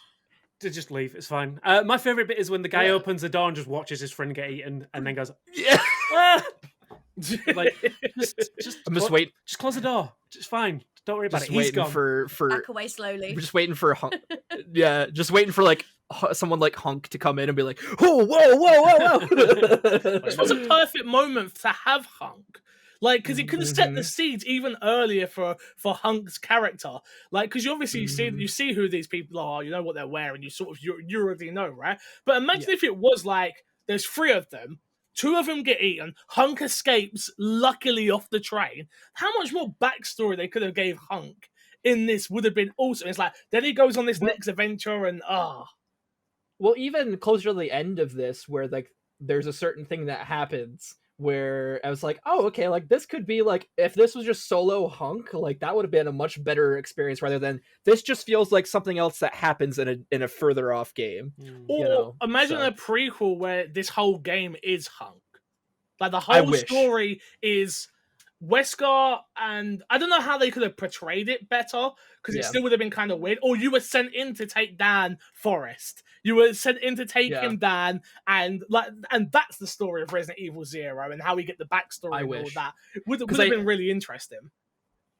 C: To just leave, it's fine. My favorite bit is when the guy
A: Yeah.
C: opens the door and just watches his friend get eaten, and then goes,
D: Yeah.
C: "Ah!" Like, just
D: I'm just waiting.
C: Just close the door. It's fine. Don't worry about
D: Just
C: it. He's
D: waiting
C: gone.
D: for
B: Back away slowly.
D: we're just waiting for yeah, just waiting for like someone like Hunk to come in and be like, oh, whoa.
A: This was a perfect moment to have Hunk. Like, because it could have set the
D: Mhm.
A: seeds even earlier for Hunk's character. Like, because you obviously you see who these people are, you know what they're wearing, you sort of you already know, right? But imagine if it was like there's 3 of them, 2 of them get eaten, Hunk escapes luckily off the train. How much more backstory they could have gave Hunk in this would have been awesome. It's like then he goes on this next adventure and
D: Well, even closer to the end of this, where like there's a certain thing that happens where I was like, oh, okay, like this could be like if this was just solo Hunk, like that would have been a much better experience rather than this just feels like something else that happens in a further off game.
A: or
D: You know,
A: imagine
D: so.
A: a prequel where this whole game is Hunk. Like the
D: I
A: whole
D: wish.
A: story is Wesker, and I don't know how they could have portrayed it better because it
D: Yeah.
A: still would have been kind of weird. Or you were sent in to take down Forrest. You were sent in to take
D: Yeah.
A: him down, and that's the story of Resident Evil 0 and how we get the backstory
D: I
A: and all
D: wish.
A: that. It would have
D: 'Cause
A: been really interesting.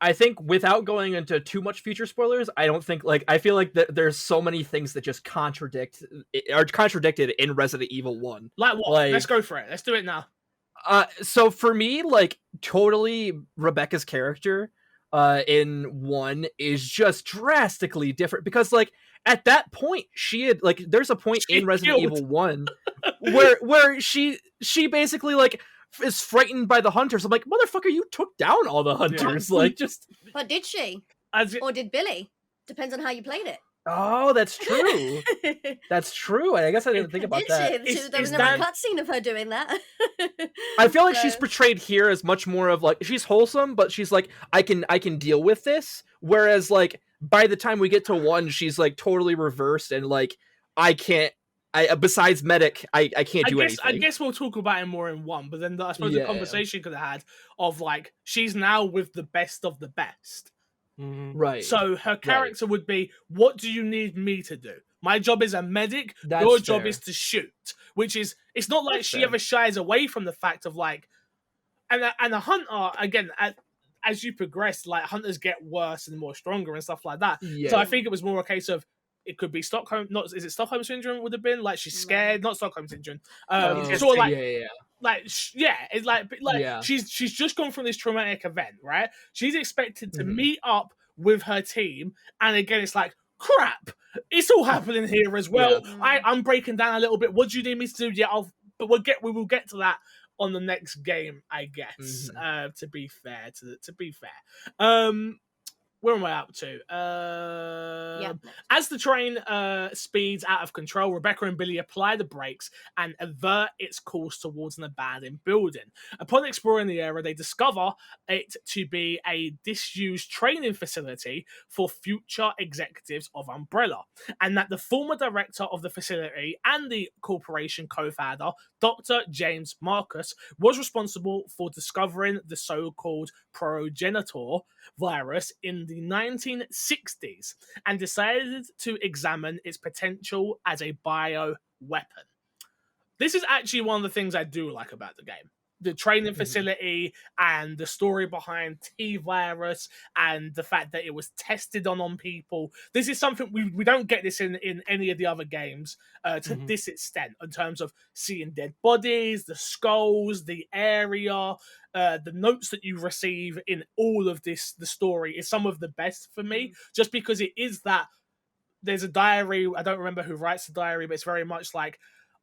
D: I think without going into too much future spoilers, I don't think like I feel like there's so many things that just are contradicted in Resident Evil 1.
A: Like what?
D: Like-
A: Let's go for it. Let's do it now.
D: So for me, like totally Rebecca's character in 1 is just drastically different because like at that point she had like there's a point
A: She
D: in Resident
A: killed.
D: Evil 1 where she basically like is frightened by the hunters. I'm like, motherfucker, you took down all the hunters. Like just
B: But did she?
A: As it,
B: Or did Billy? Depends on how you played it.
D: oh, that's true. That's true. I guess I didn't think about
B: Did
D: that.
B: she?
A: Is-
B: There was
A: is
B: never a
A: that-
B: cutscene of her doing that.
D: I feel like she's
B: So-
D: portrayed here as much more of like she's wholesome, but she's like I can deal with this. Whereas like by the time we get to 1, she's like totally reversed and like I can't. Besides medic, I can't do anything.
A: I guess we'll talk about it more in 1, but then I suppose the
D: Yeah.
A: conversation could have had of like she's now with the best of the best.
C: Mhm.
D: Right.
A: So her character would be, what do you need me to do? My job is a medic.
D: That's
A: Your job
D: fair.
A: is to shoot, which is, it's not like
D: That's
A: she
D: fair.
A: ever shies away from the fact of like, and a hunter, again, as you progress, like hunters get worse and more stronger and stuff like that.
D: Yeah.
A: So I think it was more a case of, it could be Stockholm, not, is it Stockholm syndrome would have been? Like she's scared, not Stockholm syndrome. Sort of like, it's like
D: Yeah.
A: she's just gone through this traumatic event, right? She's expected to
D: Mhm.
A: meet up with her team, and again, it's like, crap, it's all happening here as well.
B: Yeah.
A: I'm breaking down a little bit. What do you need me to do? Yeah, but we will get to that on the next game, I guess. To be fair, where am I up to? As the train speeds out of control, Rebecca and Billy apply the brakes and avert its course towards an abandoned building. Upon exploring the area, they discover it to be a disused training facility for future executives of Umbrella, and that the former director of the facility and the corporation co-founder, Dr. James Marcus, was responsible for discovering the so-called progenitor virus in the 1960s and decided to examine its potential as a bio weapon. This is actually one of the things I do like about the game. The training facility and the story behind T-Virus and the fact that it was tested on people. This is something we don't get this in any of the other games to this extent, in terms of seeing dead bodies, the skulls, the area, the notes that you receive in all of this. The story is some of the best for me, just because it is that there's a diary. I don't remember who writes the diary, but it's very much like,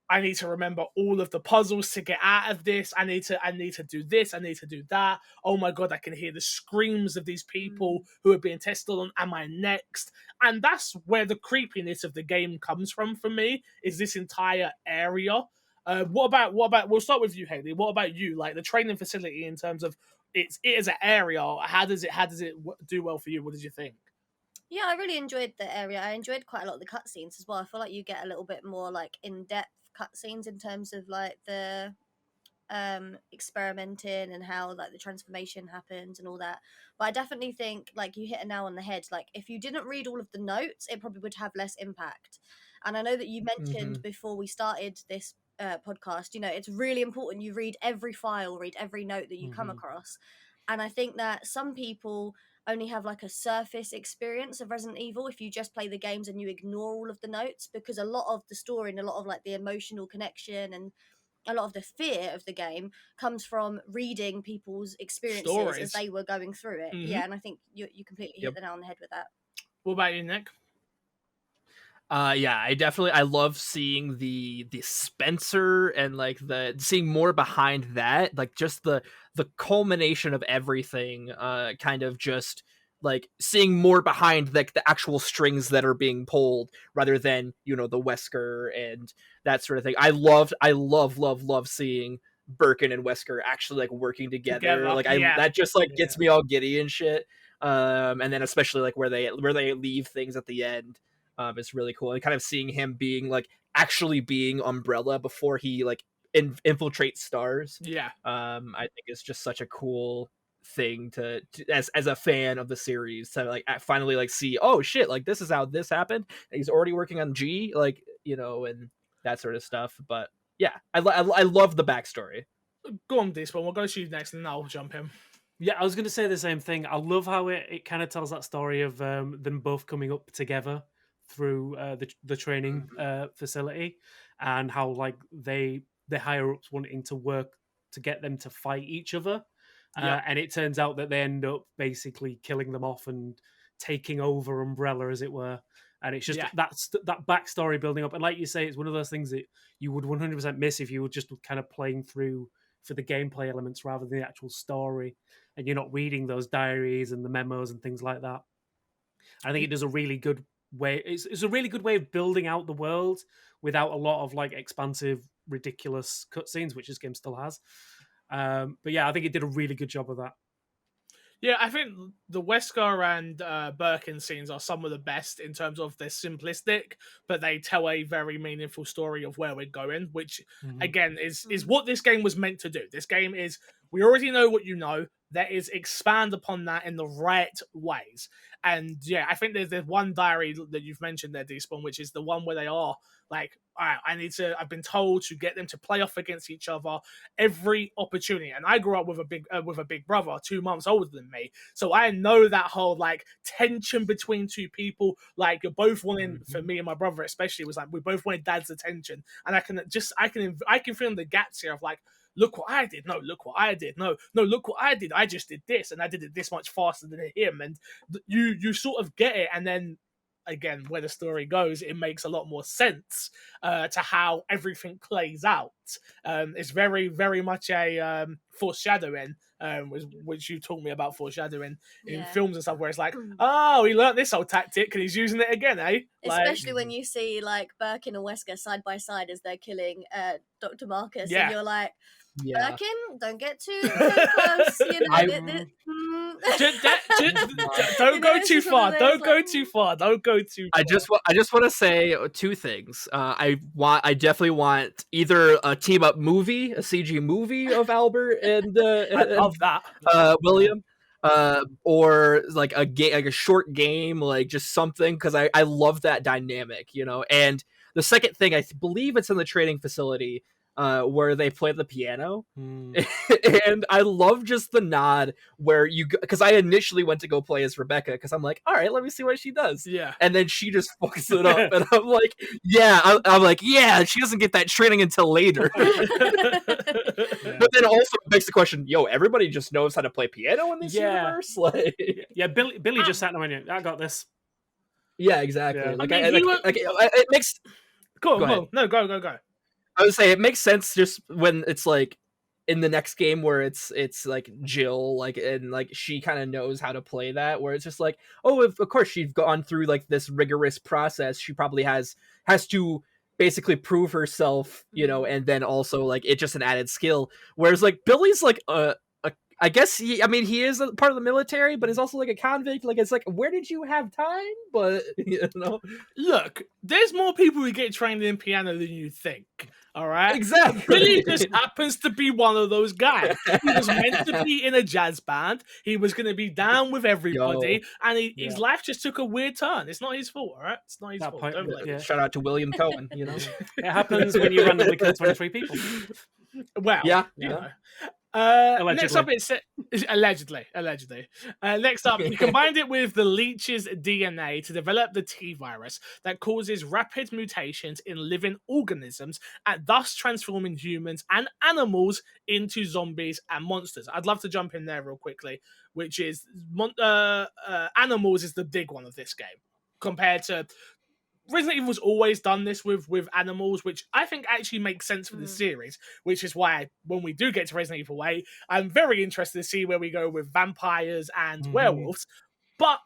A: I need to remember all of the puzzles to get out of this. I need to do this. I need to do that. Oh my God, I can hear the screams of these people who are being tested on. Am I next? And that's where the creepiness of the game comes from for me, is this entire area. What about, we'll start with you, Hayley. What about you? Like the training facility in terms of it as an area, how does it do well for you? What did you think?
B: Yeah, I really enjoyed the area. I enjoyed quite a lot of the cutscenes as well. I feel like you get a little bit more like in-depth cutscenes in terms of like the experimenting and how like the transformation happens and all that. But I definitely think like you hit a nail on the head. Like if you didn't read all of the notes, it probably would have less impact. And I know that you mentioned before we started this podcast, you know, it's really important you read every file, read every note that you come across. And I think that some people only have like a surface experience of Resident Evil if you just play the games and you ignore all of the notes, because a lot of the story and a lot of like the emotional connection and a lot of the fear of the game comes from reading people's experiences as they were going through it. Yeah, and I think you completely hit the nail on the head with that.
A: What about you, Nick?
D: Yeah, I love seeing the Spencer and like seeing more behind that, like just the culmination of everything, kind of just like seeing more behind like the actual strings that are being pulled rather than, you know, the Wesker and that sort of thing. I love seeing Birkin and Wesker actually like working together. Like that just like gets me all giddy and shit. And then especially like where they leave things at the end. It's really cool. And kind of seeing him being like actually being Umbrella before he like infiltrates Stars.
A: Yeah.
D: I think it's just such a cool thing to as a fan of the series to like finally like see, oh shit, like this is how this happened. And he's already working on G, like, you know, and that sort of stuff. But yeah, I love the backstory.
A: Go on, Despawn. We'll go to you next, and then I'll jump in.
C: Yeah, I was going to say the same thing. I love how it kind of tells that story of them both coming up together through the training facility, and how like the higher ups wanting to work to get them to fight each other, and it turns out that they end up basically killing them off and taking over Umbrella, as it were. And it's just that backstory building up, and like you say, it's one of those things that you would 100% miss if you were just kind of playing through for the gameplay elements rather than the actual story, and you're not reading those diaries and the memos and things like that. I think it does a really good way. It's a really good way of building out the world without a lot of like expansive, ridiculous cutscenes, which this game still has. But yeah, I think it did a really good job of that.
A: Yeah, I think the Wesker and Birkin scenes are some of the best in terms of they're simplistic, but they tell a very meaningful story of where we're going, which again is what this game was meant to do. This game is, we already know what you know, that is expand upon that in the right ways. And yeah, I think there's one diary that you've mentioned there, Despawn, which is the one where they are like, all right, I've been told to get them to play off against each other every opportunity. And I grew up with a big brother, 2 months older than me, so I know that whole like tension between two people. Like you're both wanting, for me and my brother especially, was like we both wanted dad's attention, and I can feel the gaps here of like, look what I did. No, look what I did. No, look what I did. I just did this, and I did it this much faster than him. And you sort of get it, and then again, where the story goes, it makes a lot more sense to how everything plays out. It's very, very much a foreshadowing, which you taught me about foreshadowing in films and stuff, where it's like, oh, he learnt this old tactic and he's using it again, eh?
B: Especially when you see like Birkin and Wesker side by side as they're killing Dr. Marcus, and you're like, Birkin, don't get too close. You know,
A: don't go too far. Don't go too far. Don't go too far.
D: I just want to say two things. I definitely want either a team up movie, a CG movie of Albert and
A: I love that.
D: William, or like a short game, like just something, because I love that dynamic, you know. And the second thing, I believe it's in the training facility, where they play the piano. And I love just the nod where because I initially went to go play as Rebecca, because I'm like, all right, let me see what she does.
A: Yeah.
D: And then she just fucks it up, and I'm like, I'm like, she doesn't get that training until later. But then also it begs the question, everybody just knows how to play piano in this universe? Like,
C: Billy just sat there and went, I got this.
D: Yeah, exactly.
C: Yeah.
D: Like, it makes...
A: Go. No, go.
D: I would say it makes sense just when it's like in the next game where it's like Jill, like, and like she kind of knows how to play that, where it's just like, oh, of course she's gone through like this rigorous process. She probably has to basically prove herself, you know, and then also like it's just an added skill. Whereas like Billy's like I guess he is a part of the military, but he's also like a convict. Like, it's like, where did you have time? But, you know,
A: look, there's more people who get trained in piano than you think. All right,
D: exactly.
A: Billy just happens to be one of those guys. He was meant to be in a jazz band. He was going to be down with everybody, and his life just took a weird turn. It's not his fault, all right? It's not his fault. Don't blame him.
D: Shout out to William Cohen. You know,
C: it happens when you randomly kill 23 people.
A: Well, you know. Next up, it's allegedly. Next up, you combined it with the leech's DNA to develop the T-virus that causes rapid mutations in living organisms and thus transforming humans and animals into zombies and monsters. I'd love to jump in there real quickly, which is animals is the big one of this game compared to Resident Evil's always done this with animals, which I think actually makes sense for the series, which is why when we do get to Resident Evil 8, I'm very interested to see where we go with vampires and werewolves. But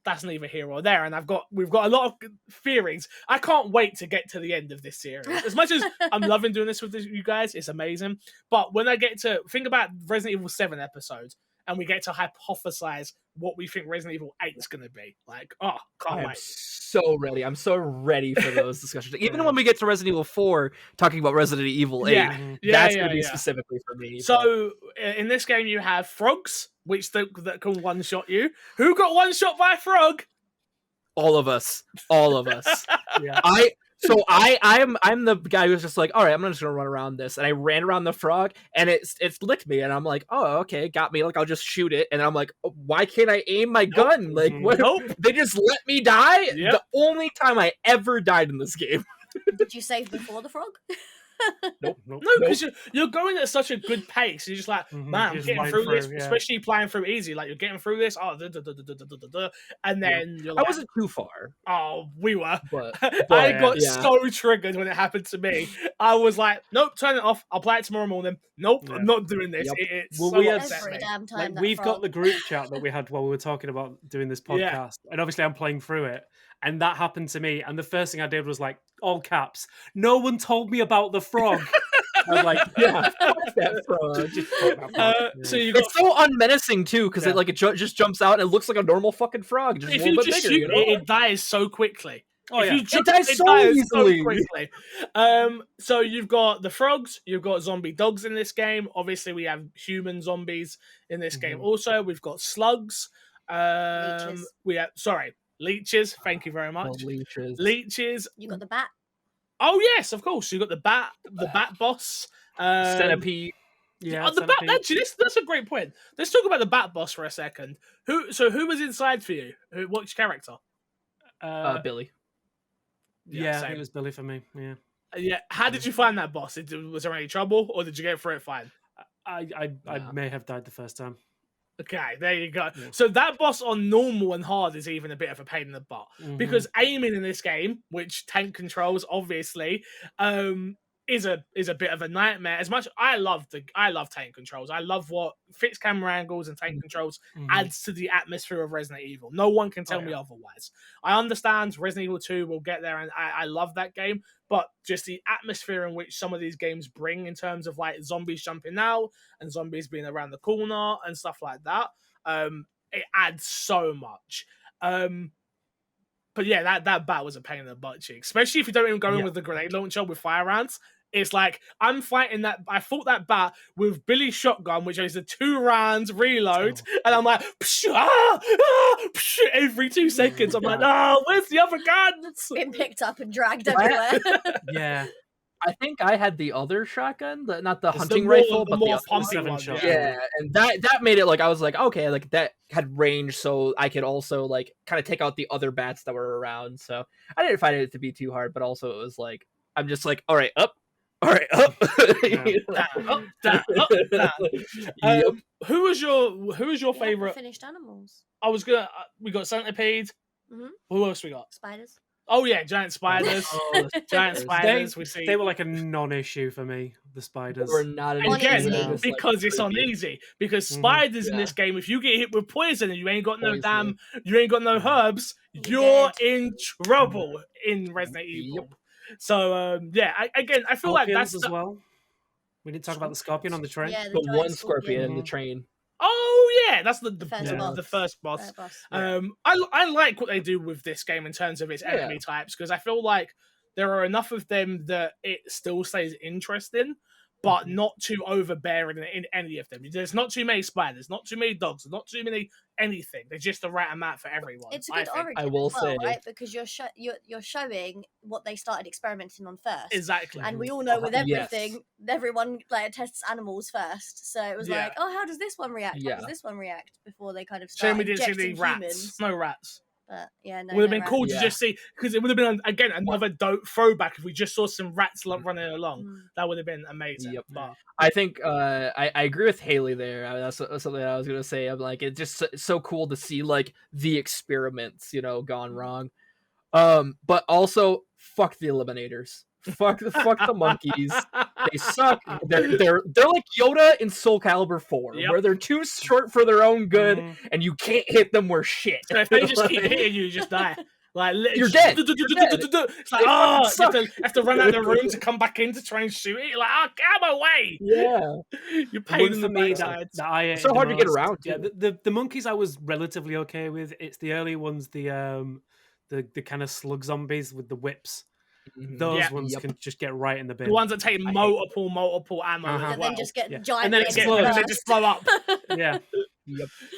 A: that's neither here or there, and we've got a lot of theories. I can't wait to get to the end of this series. As much as I'm loving doing this with you guys, it's amazing. But when I get to think about Resident Evil 7 episodes, and we get to hypothesize what we think Resident Evil 8 is going to be. Like, can't wait.
D: So ready. I'm so ready for those discussions. Even when we get to Resident Evil 4, talking about Resident Evil 8, that's going to be specifically for me.
A: So, in this game, you have frogs, that can one-shot you. Who got one-shot by a frog?
D: All of us. I'm the guy who's just like, all right, I'm just gonna run around this, and I ran around the frog, and it's licked me, and I'm like, oh, okay, got me. Like, I'll just shoot it, and I'm like, why can't I aim my gun? Like, what?
A: Nope.
D: They just let me die. Yep. The only time I ever died in this game.
B: Did you save before the frog?
A: No, because you're going at such a good pace. You're just like, man, I'm getting through this, especially playing through easy. Like, you're getting through this, and then you're like,
D: I wasn't too far.
A: Oh, we were.
D: But
A: I got so triggered when it happened to me. I was like, nope, turn it off. I'll play it tomorrow morning. Nope, I'm not doing this. It's
B: every damn time.
C: We've got the group chat that we had while we were talking about doing this podcast, and obviously I'm playing through it. And that happened to me. And the first thing I did was like, all caps, no one told me about the frog. I was like, fuck that frog.
A: So
D: it's so unmenacing too, because it just jumps out and it looks like a normal fucking frog. Just
A: if you just shoot it, it dies so quickly.
C: Oh,
A: If
C: yeah.
A: you jump,
D: dies
A: it
D: so
A: dies
D: easily.
A: so quickly. So you've got the frogs, you've got zombie dogs in this game. Obviously, we have human zombies in this game. Also, we've got slugs.
B: Leeches.
A: We have leeches. Thank you very
D: Oh,
A: much.
D: leeches.
A: Leeches.
B: You got the bat.
A: Oh yes, of course. You got the bat boss.
D: Centipede.
C: Yeah,
A: the bat.
C: centipede.
A: Actually, that's a great point. Let's talk about the bat boss for a second. Who was inside for you? Which character?
D: Billy.
C: Yeah, I
A: same.
C: think it was Billy for me. Yeah.
A: Yeah. How did you find that boss? Was there any trouble, or did you get through it fine?
C: I may have died the first time.
A: Okay, there you go.
C: Yeah.
A: So that boss on normal and hard is even a bit of a pain in the butt because aiming in this game, which tank controls obviously, is a bit of a nightmare. As much I love tank controls. I love what fixed camera angles and tank controls adds to the atmosphere of Resident Evil. No one can tell me otherwise. I understand Resident Evil 2 will get there, and I love that game. But just the atmosphere in which some of these games bring in terms of like zombies jumping out and zombies being around the corner and stuff like that, it adds so much. But yeah, that bat was a pain in the butt cheek, especially if you don't even go in with the grenade launcher with fire rounds. It's like I'm fighting that. I fought that bat with Billy's shotgun, which is a 2 rounds reload, and I'm like, psh, every 2 seconds. I'm like, oh, where's the other guns?
B: Been picked up and dragged everywhere.
C: Yeah.
D: I think I had the other shotgun, not the
A: It's
D: hunting
A: more-
D: rifle,
A: the
D: but
A: more
D: the
A: pumping
C: seven
A: one,
C: shot.
D: yeah, and that made it like I was like, okay, like that had range, so I could also like kind of take out the other bats that were around. So I didn't find it to be too hard, but also it was like I'm just like, all right, up. All right, up.
A: Down.
D: Yep.
A: Who was your
B: You haven't
A: favorite?
B: finished animals.
A: I was gonna. We got centipede. Who else we got?
B: Spiders.
A: Oh yeah, giant spiders.
D: Oh, the
A: Giant
D: spiders.
A: spiders. We see.
C: They were like a non-issue for me, the spiders.
D: They were not an
B: On
D: issue,
A: Again,
B: easy.
D: they were just, like,
A: because it's on
D: creepy.
A: easy. Because spiders in
D: Yeah.
A: this game, if you get hit with poison and you ain't got no
D: Poison.
A: you ain't got no herbs,
B: You're
A: you're
B: dead.
A: in trouble in Resident Evil. So yeah, I feel like that's
C: Scorpions as well. We didn't talk about the scorpion on the train.
B: Yeah,
D: The
B: giant
D: one scorpion in the
C: Mhm.
D: train.
A: Oh yeah, that's the
B: First boss.
A: the first boss.
B: boss.
A: I like what they do with this game in terms of its enemy types because I feel like there are enough of them that it still stays interesting, but not too overbearing in any of them. There's not too many spiders, not too many dogs, not too many anything. They're just a rat and mat for everyone.
B: It's a
A: I
B: good
A: think.
B: origin
D: I will
B: as well,
D: say-
B: right? Because you're showing what they started experimenting on first.
A: Exactly.
B: And we all know with
D: Yes.
B: everything, everyone like tests animals first. So it was
A: Yeah.
B: like, oh, how does this one react? How
D: Yeah.
B: does this one react? Before they kind of start
A: Shame we didn't see
B: injecting
A: any rats.
B: humans.
A: No rats.
B: But yeah, no.
A: Would have
B: no
A: been
B: rats.
A: cool to
D: Yeah.
A: just see because it would have been again another dope throwback if we just saw some rats running along.
B: Mm.
A: That would have been amazing.
D: Yep.
A: But
D: I think I agree with Hayley there. That's something I was gonna say. I'm like, it's just so cool to see like the experiments, gone wrong. But also fuck the eliminators. Fuck the monkeys. They suck. They're like Yoda in Soul Calibur 4,
A: Yep.
D: where they're too short for their own good,
C: Mhm.
D: and you can't hit them worth shit.
A: So if they just keep hitting you, you just die. Like
D: You're dead. You're dead.
A: It's like,
D: They
A: oh,
D: fucking
A: you have to run out of the room to come back in to try and shoot it. You're like, oh, get out of my way.
D: Yeah.
A: You're
C: The
A: pain
C: one
A: in
C: for
A: the
C: me
A: backside.
C: that I
D: It's so
C: ate
D: hard
C: the
D: to get
C: most-
D: around,
C: Yeah,
D: too.
C: the monkeys I was relatively okay with. It's the early ones, the kind of slug zombies with the whips. Those
A: Yeah.
C: ones
D: Yep.
C: can just get right in the bin.
A: The ones that take
C: I hate
A: multiple ammo
C: Uh-huh.
A: as
B: And
A: well.
B: then just get
C: Yeah.
B: giant
C: And then
B: legs
C: explode.
A: and they
B: first.
A: just blow up.
C: Yeah,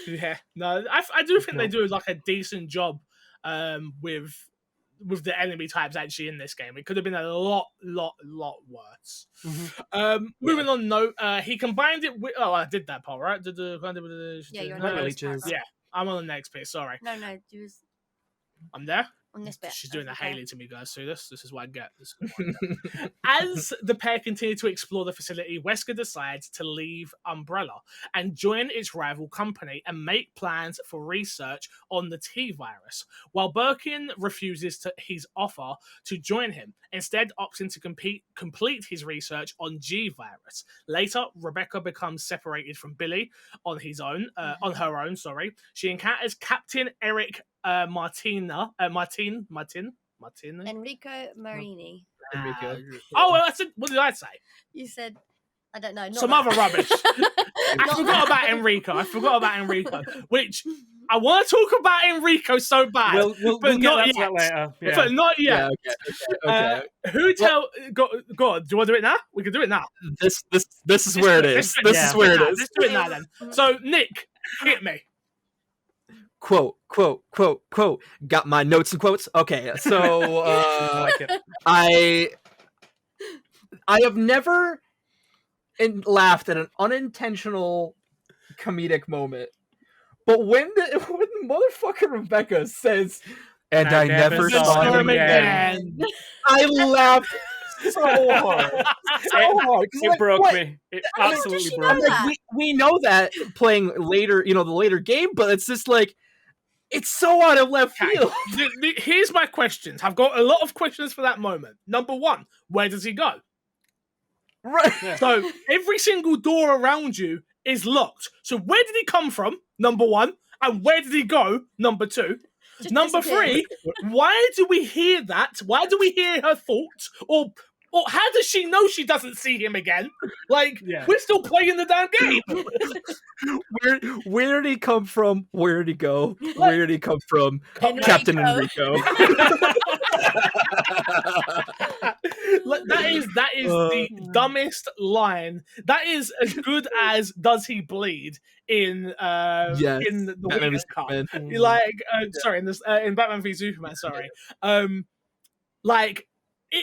A: Yeah, no, I do think they
C: No.
A: do like a decent job with the enemy types actually in this game. It could have been a lot worse. Moving on note, he combined it with. Oh, I did that part right.
B: Yeah, you're on
C: Like
B: the
C: the
B: next part,
C: leeches.
B: right?
A: Yeah, I'm on the next bit. Sorry,
B: No, do was
A: I'm there.
B: on this bit.
A: She's doing a
B: Okay.
A: Hayley to me, guys. See this? This is what I get. This is what I get. As the pair continue to explore the facility, Wesker decides to leave Umbrella and join its rival company and make plans for research on the T virus, while Birkin refuses his offer to join him, instead opting to complete his research on G virus. Later, Rebecca becomes separated from Billy on her own. Sorry, she encounters Captain Eric Martina.
B: Enrico Marini.
D: Enrico.
A: Oh, well, what did I say?
B: You said, I don't know. Not
A: Some
B: that.
A: other rubbish. I
B: Not
A: forgot
B: that.
A: about Enrico. Which I want to talk about Enrico so bad.
C: We'll
A: but
C: get
A: not
C: that to
A: yet.
C: that later. Yeah.
A: But not yet.
D: Okay.
A: Who tell? Go on. Do you want to do it now? We can do it now.
D: This is where it is. This is where it is.
A: Let's do it now then. So Nick, hit me.
D: Quote. Got my notes and quotes. Okay, so
C: I like it.
D: I have never laughed at an unintentional comedic moment, but when motherfucking Rebecca says, "And I never saw him again," I laughed so hard.
C: It broke me. It
B: How did
C: absolutely
B: she
C: broke
B: know
C: me.
B: that?
D: We know that playing later, the later game, but it's just like, it's so out of left
A: Okay.
D: field.
A: Here's my questions. I've got a lot of questions for that moment. Number one, where does he go?
D: Right.
C: Yeah.
A: So every single door around you is locked. So where did he come from? Number one. And where did he go? Number two.
B: Just
A: Number
B: disappeared.
A: three, why do we hear that? Why do we hear her thoughts? Or how does she know she doesn't see him again? Like,
C: Yeah.
A: we're still playing the damn game.
D: Where did he come from? Where did he go? Where did he come from?
B: Enrico.
D: Captain Enrico.
A: That is the dumbest line. That is as good as "Does he bleed?" in
D: Yes.
A: in the
D: Batman v
A: Weekend Cut.
D: Superman.
A: Like sorry, in Batman v Superman. Sorry,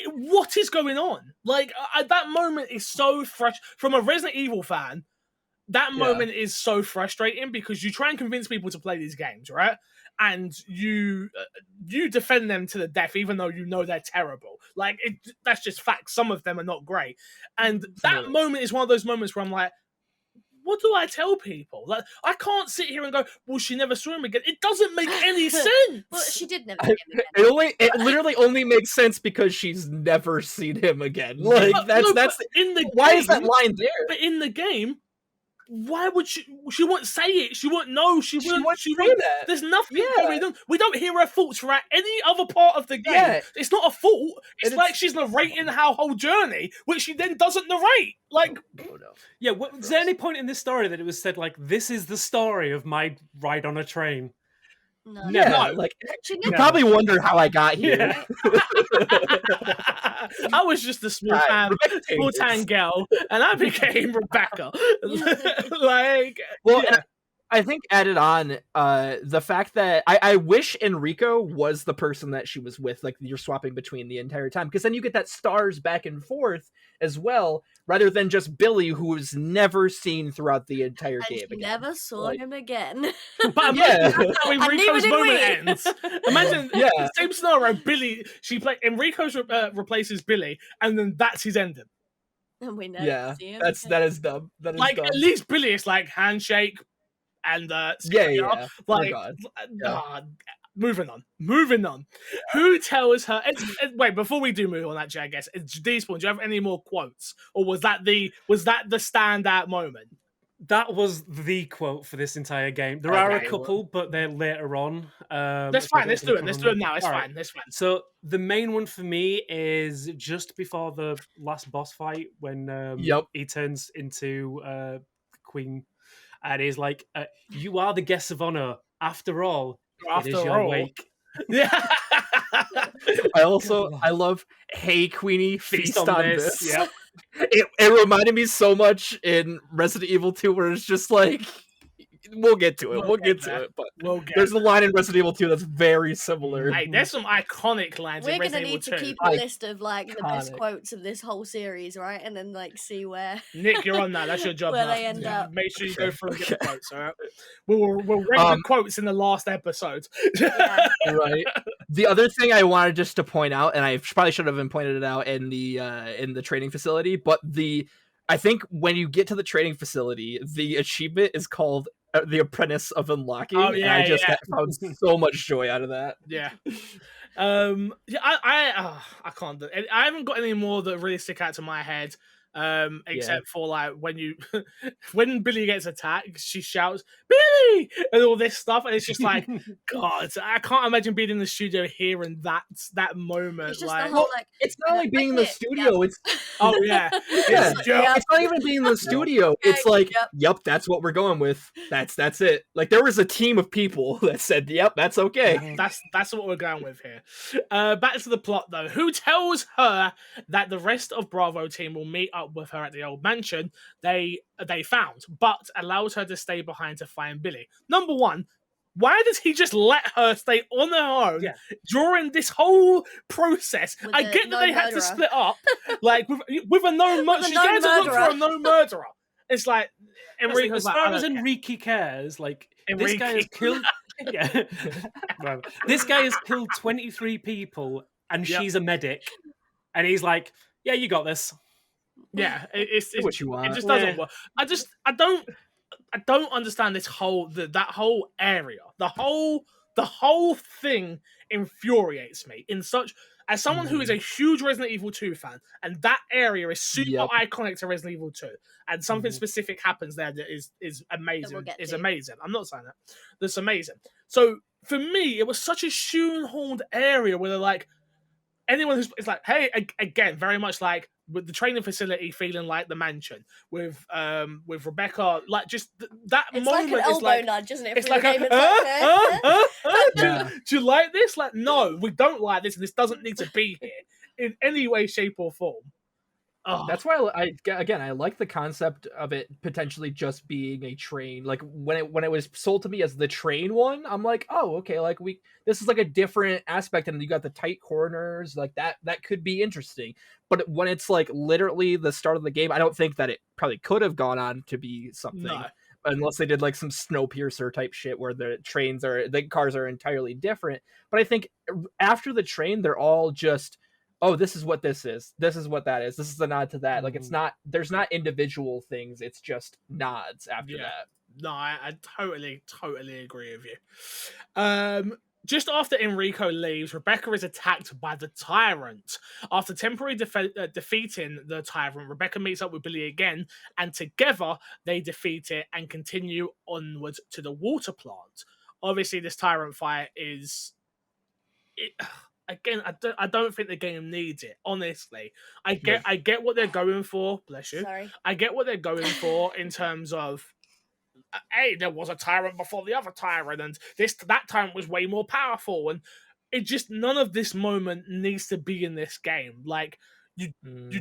A: what is going on? Like that moment is so fresh from a Resident Evil fan. That moment is so frustrating because you try and convince people to play these games, right? And you defend them to the death, even though you know they're terrible. Like that's just fact. Some of them are not great, and that moment is one of those moments where I'm like, what do I tell people? Like, I can't sit here and go, well, she never saw him again. It doesn't make any sense.
B: Well, she did never see him again.
D: It literally only makes sense because she's never seen him again. Like
A: But
D: that's
A: in the
D: why
A: game,
D: is that line there?
A: But in the game, why would she won't say it. She won't know. She won't
D: say
A: won't.
D: that.
A: There's nothing
D: Yeah.
A: going on. We don't hear her thoughts throughout any other part of the game.
D: Yeah.
A: It's not a fault. It's
D: And
A: like she's narrating her whole journey, which she then doesn't narrate. Like,
D: Oh, no.
C: Yeah, was there any point in this story that it was said, like, this is the story of my ride on a train?
B: No.
D: Yeah,
A: No.
D: like
B: She
D: you
B: never.
D: probably wonder how I got here.
A: I was just a small town girl, and I became Rebecca. Like,
D: Well,
A: yeah.
D: and I think added on the fact that I wish Enrico was the person that she was with, like you're swapping between the entire time, because then you get that stars back and forth as well, rather than just Billy, who was never seen throughout the entire
B: And
D: game
B: she
D: again.
B: never saw
D: Like-
B: him again.
A: But
D: Yeah.
A: imagine that's how Enrico's
B: neither did
A: moment
B: we.
A: ends. Imagine
D: Yeah.
A: the same scenario. Billy, Enrico replaces Billy, and then that's his ending.
B: And we never
D: Yeah,
B: see him
D: that is dumb. That is
A: Like
D: dumb.
A: at least Billy is like handshake and
D: Yeah.
A: like
D: God.
A: moving on. Who tells her? Wait, before we do move on, actually, I guess Despawn. Do you have any more quotes, or was that the standout moment?
C: That was the quote for this entire game. There are a
A: Okay.
C: couple, but they're later on.
A: That's
C: so I
A: fine.
C: don't
A: Let's
C: think
A: do
C: we
A: it. Let's
C: cover
A: do it
C: them.
A: now. It's
C: All
A: fine.
C: right.
A: It's fine.
C: So the main one for me is just before the last boss fight when
D: Yep.
C: he turns into Queen, and he's like, "You are the guest of honor. After all, it is
A: After
C: your
A: all.
C: wake."
A: Yeah.
D: I love Hey Queenie, feast on this.
C: Yep.
D: It reminded me so much in Resident Evil 2 where it's just like, we'll get to it. We'll get to it. But
A: We'll get
D: there's a line in Resident Evil 2 that's very similar.
A: Hey, there's some iconic lines
B: We're
A: in
B: gonna
A: Resident Evil
B: need to
A: 2.
B: keep a list of like the best
D: Iconic.
B: quotes of this whole series, right? And then like see where.
A: Nick, you're on that. That's your job
B: Where
A: now.
B: they end up.
A: Make sure you go through and get the quotes, all right? We'll rank the quotes in the last episode.
B: Yeah.
D: Right. The other thing I wanted just to point out, and I probably should have been pointed it out in the training facility, but I think when you get to the training facility, the achievement is called the Apprentice of Unlocking.
A: Oh,
D: and
A: yeah,
D: I just
A: yeah.
D: found so much joy out of that.
A: Yeah. I can't do it. I haven't got any more that really stick out to my head. Except for like when you when Billy gets attacked, she shouts Billy and all this stuff, and it's just like God, I can't imagine being in the studio hearing that moment.
B: It's just
A: Like,
B: the whole like.
D: It's not like being in the
B: hit,
D: studio. It's
A: oh yeah,
D: yeah.
B: Yep.
D: It's not even being in the studio. It's like, yep, that's what we're going with. That's it. Like there was a team of people that said, yep, that's okay.
A: That's what we're going with here. Back to the plot though. Who tells her that the rest of Bravo team will meet up with her at the old mansion they found, but allows her to stay behind to find Billy? Number one, why does he just let her stay on her own during this whole process?
B: With
A: I
B: the
A: get that
B: known
A: they had to
B: murderer.
A: split up, like with a known murderer. She's going to look for a known murderer. It's like Enrico's
C: as
A: like,
C: far
A: I
C: as
A: don't care.
C: Enrique cares, like this
A: Enrique.
C: guy has killed. Yeah, Well, this guy has killed 23 people, and she's a medic, and he's like, "Yeah, you got this."
A: Yeah,
D: Do what you want.
A: It just doesn't work. I don't understand this whole that whole area. The whole thing infuriates me in such as someone who is a huge Resident Evil 2 fan, and that area is super iconic to Resident Evil 2, and something specific happens there that is amazing. Is amazing. I'm not saying that. That's amazing. So for me, it was such a shoehorned area where they're like, anyone who's it's like, hey, again, very much like with the training facility feeling like the mansion with Rebecca, like just that
B: It's
A: moment
B: like an
A: is
B: elbow
A: like
B: nudge, isn't it?
A: it's
B: through
A: like
B: the game?
A: do you like this? Like, no, we don't like this, and this doesn't need to be here in any way, shape, or form. Oh.
D: That's why I like the concept of it potentially just being a train. Like when it was sold to me as the train one, I'm like, oh, okay, like this is like a different aspect, and you got the tight corners, like that could be interesting. But when it's like literally the start of the game, I don't think that it probably could have gone on to be something.
A: No.
D: Unless they did like some Snowpiercer type shit where the cars are entirely different. But I think after the train, they're all just, oh, this is what this is. This is what that is. This is the nod to that. Like there's not individual things. It's just nods after that.
A: No, I totally agree with you. Just after Enrico leaves, Rebecca is attacked by the Tyrant. After temporarily defeating the Tyrant, Rebecca meets up with Billy again, and together they defeat it and continue onwards to the water plant. Obviously, this Tyrant fight is... Again, I don't think the game needs it. Honestly, I get what they're going for. Bless you.
B: Sorry.
A: I get what they're going for in terms of, hey, there was a tyrant before the other tyrant, and that tyrant was way more powerful, and it just none of this moment needs to be in this game. Like you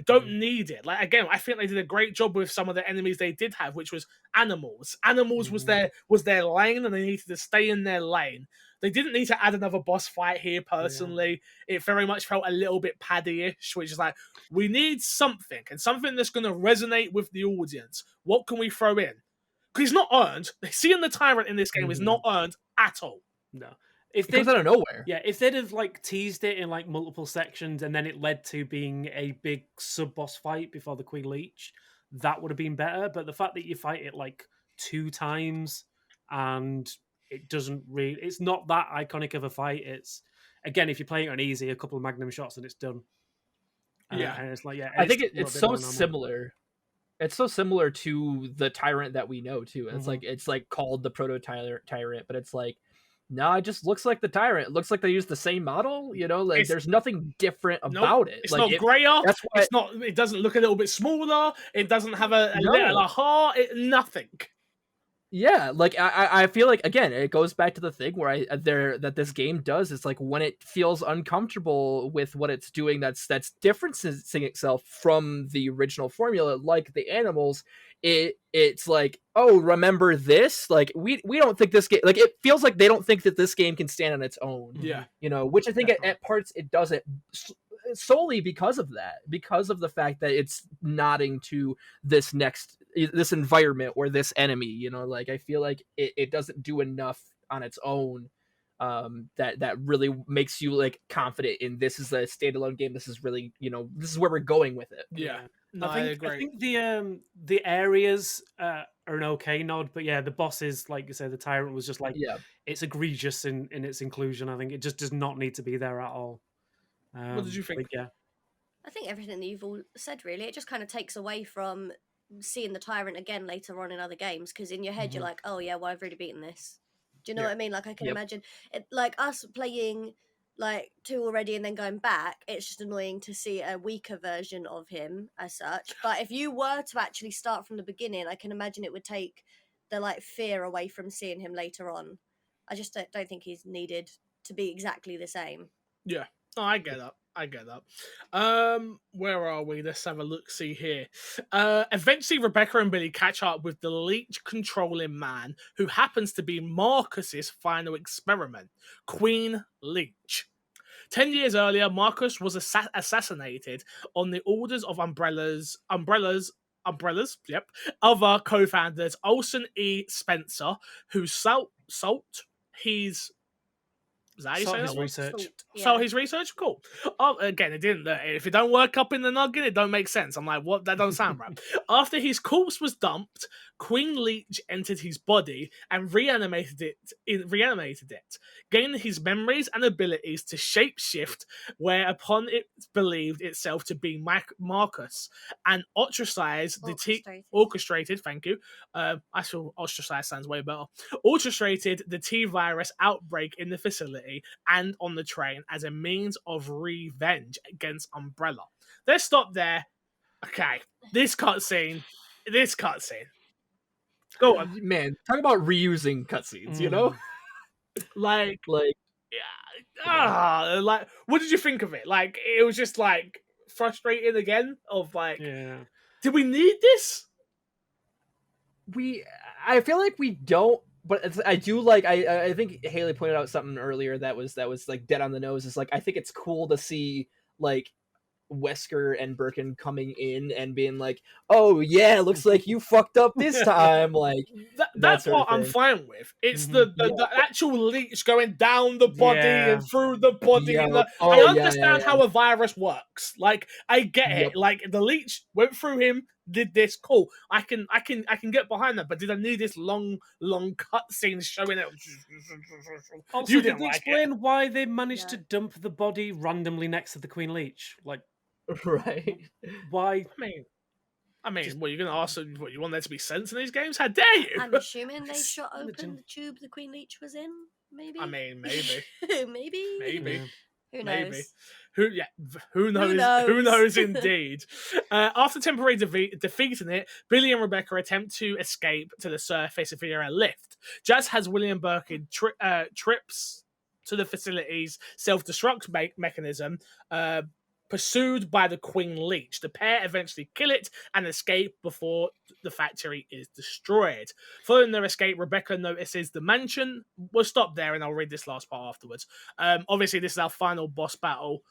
A: don't need it. Like again, I think they did a great job with some of the enemies they did have, which was animals. Animals was their lane, and they needed to stay in their lane. They didn't need to add another boss fight here, personally. Yeah. It very much felt a little bit paddy-ish, which is like, we need something, and something that's going to resonate with the audience. What can we throw in? Because it's not earned. Seeing the Tyrant in this game is not earned at all.
C: No.
D: It comes out of nowhere.
C: Yeah, if they'd have like teased it in like multiple sections and then it led to being a big sub-boss fight before the Queen Leech, that would have been better. But the fact that you fight it like 2 times and... it's not that iconic of a fight. It's, again, if you're playing it on easy, a couple of magnum shots and it's done. And it's like,
D: I think it's so similar. It's so similar to the Tyrant that we know too. And it's like called the Proto Tyrant, but it's like, no, it just looks like the Tyrant. It looks like they use the same model, like there's nothing different about it.
A: It's
D: like,
A: not grayer. It doesn't look a little bit smaller. It doesn't have a little heart. Nothing.
D: Yeah, like I feel like, again, it goes back to the thing where that this game does. It's like when it feels uncomfortable with what it's doing, that's differencing itself from the original formula, like the animals. It's like, oh, remember this? Like we don't think this game, like it feels like they don't think that this game can stand on its own.
A: Yeah,
D: which I think at parts it doesn't. Solely because of that, because of the fact that it's nodding to this environment or this enemy, like I feel like it doesn't do enough on its own that really makes you like confident in this is a standalone game. This is really, this is where we're going with it.
A: Yeah. No,
C: I
A: agree.
C: I think the areas are an okay nod, but yeah, the bosses, like you say, the Tyrant was just like, it's egregious in its inclusion. I think it just does not need to be there at all.
A: What did you think?
B: I think everything that you've all said, really, it just kind of takes away from seeing the tyrant again later on in other games, because in your head you're like, oh yeah, well, I've already beaten this. Do you know
A: Yeah.
B: what I mean? Like, I can
D: Yep.
B: imagine it, like us playing like 2 already and then going back. It's just annoying to see a weaker version of him as such. But if you were to actually start from the beginning, I can imagine it would take the like fear away from seeing him later on. I just don't think he's needed to be exactly the same.
A: Yeah. Oh, I get that. I get that. Where are we? Let's have a look. See here. Eventually, Rebecca and Billy catch up with the leech controlling man, who happens to be Marcus's final experiment, Queen Leech. 10 years earlier, Marcus was assassinated on the orders of Umbrellas, yep, other co-founders, Olson E. Spencer, who salt his. Is that how you
C: Sort
A: say
C: his
A: that one?
C: research.
A: So his research, cool. Oh, again, it didn't. If it don't work up in the noggin, it don't make sense. I'm like, what? That don't sound right. After his corpse was dumped, Queen Leech entered his body and reanimated it, gaining his memories and abilities to shapeshift, whereupon it believed itself to be Marcus, and ostracized orchestrated. Thank you. I feel ostracized sounds way better. Orchestrated the T-virus outbreak in the facility and on the train as a means of revenge against Umbrella. Let's stop there. Okay, this cutscene. Go on.
D: Man, talk about reusing cutscenes, you know?
A: Like,
D: Like,
A: like, what did you think of it? Like, it was just like frustrating again. Of like,
C: Yeah.
A: did we need this?
D: I feel like we don't, but I do like. I think Hayley pointed out something earlier that was like dead on the nose. Is like, I think it's cool to see like Wesker and Birkin coming in and being like, "Oh yeah, looks like you fucked up this time." Like
A: that
D: sort of
A: part I'm
D: thing.
A: fine with. It's the actual leech going down the body
C: Yeah.
A: and through the body.
D: Yeah.
A: And I
D: Oh, yeah,
A: understand
D: yeah.
A: how a virus works. Like, I get
D: Yep.
A: it. Like, the leech went through him, did this. Cool. I can get behind that. But did I need this long cutscene showing it?
C: Also,
A: You
C: did
A: didn't
C: they
A: like
C: explain why they managed
B: Yeah.
C: to dump the body randomly next to the Queen Leech? Like,
D: Right.
C: why?
A: I mean, what, you're going to ask them, what, you want there to be sense in these games? How dare you?
B: I'm assuming they shot open
C: Imagine.
B: the tube the Queen Leech was in. Maybe.
A: I mean, maybe.
B: maybe.
A: Maybe.
B: Who knows?
A: Maybe. Who knows?
B: knows?
A: Who knows indeed. After temporarily defeating it, Billy and Rebecca attempt to escape to the surface via a lift. Jazz has William Birkin trips to the facility's self-destruct mechanism, pursued by the Queen Leech. The pair eventually kill it and escape before the factory is destroyed. Following their escape, Rebecca notices the mansion. We'll stop there and I'll read this last part afterwards. Obviously, this is our final boss battle.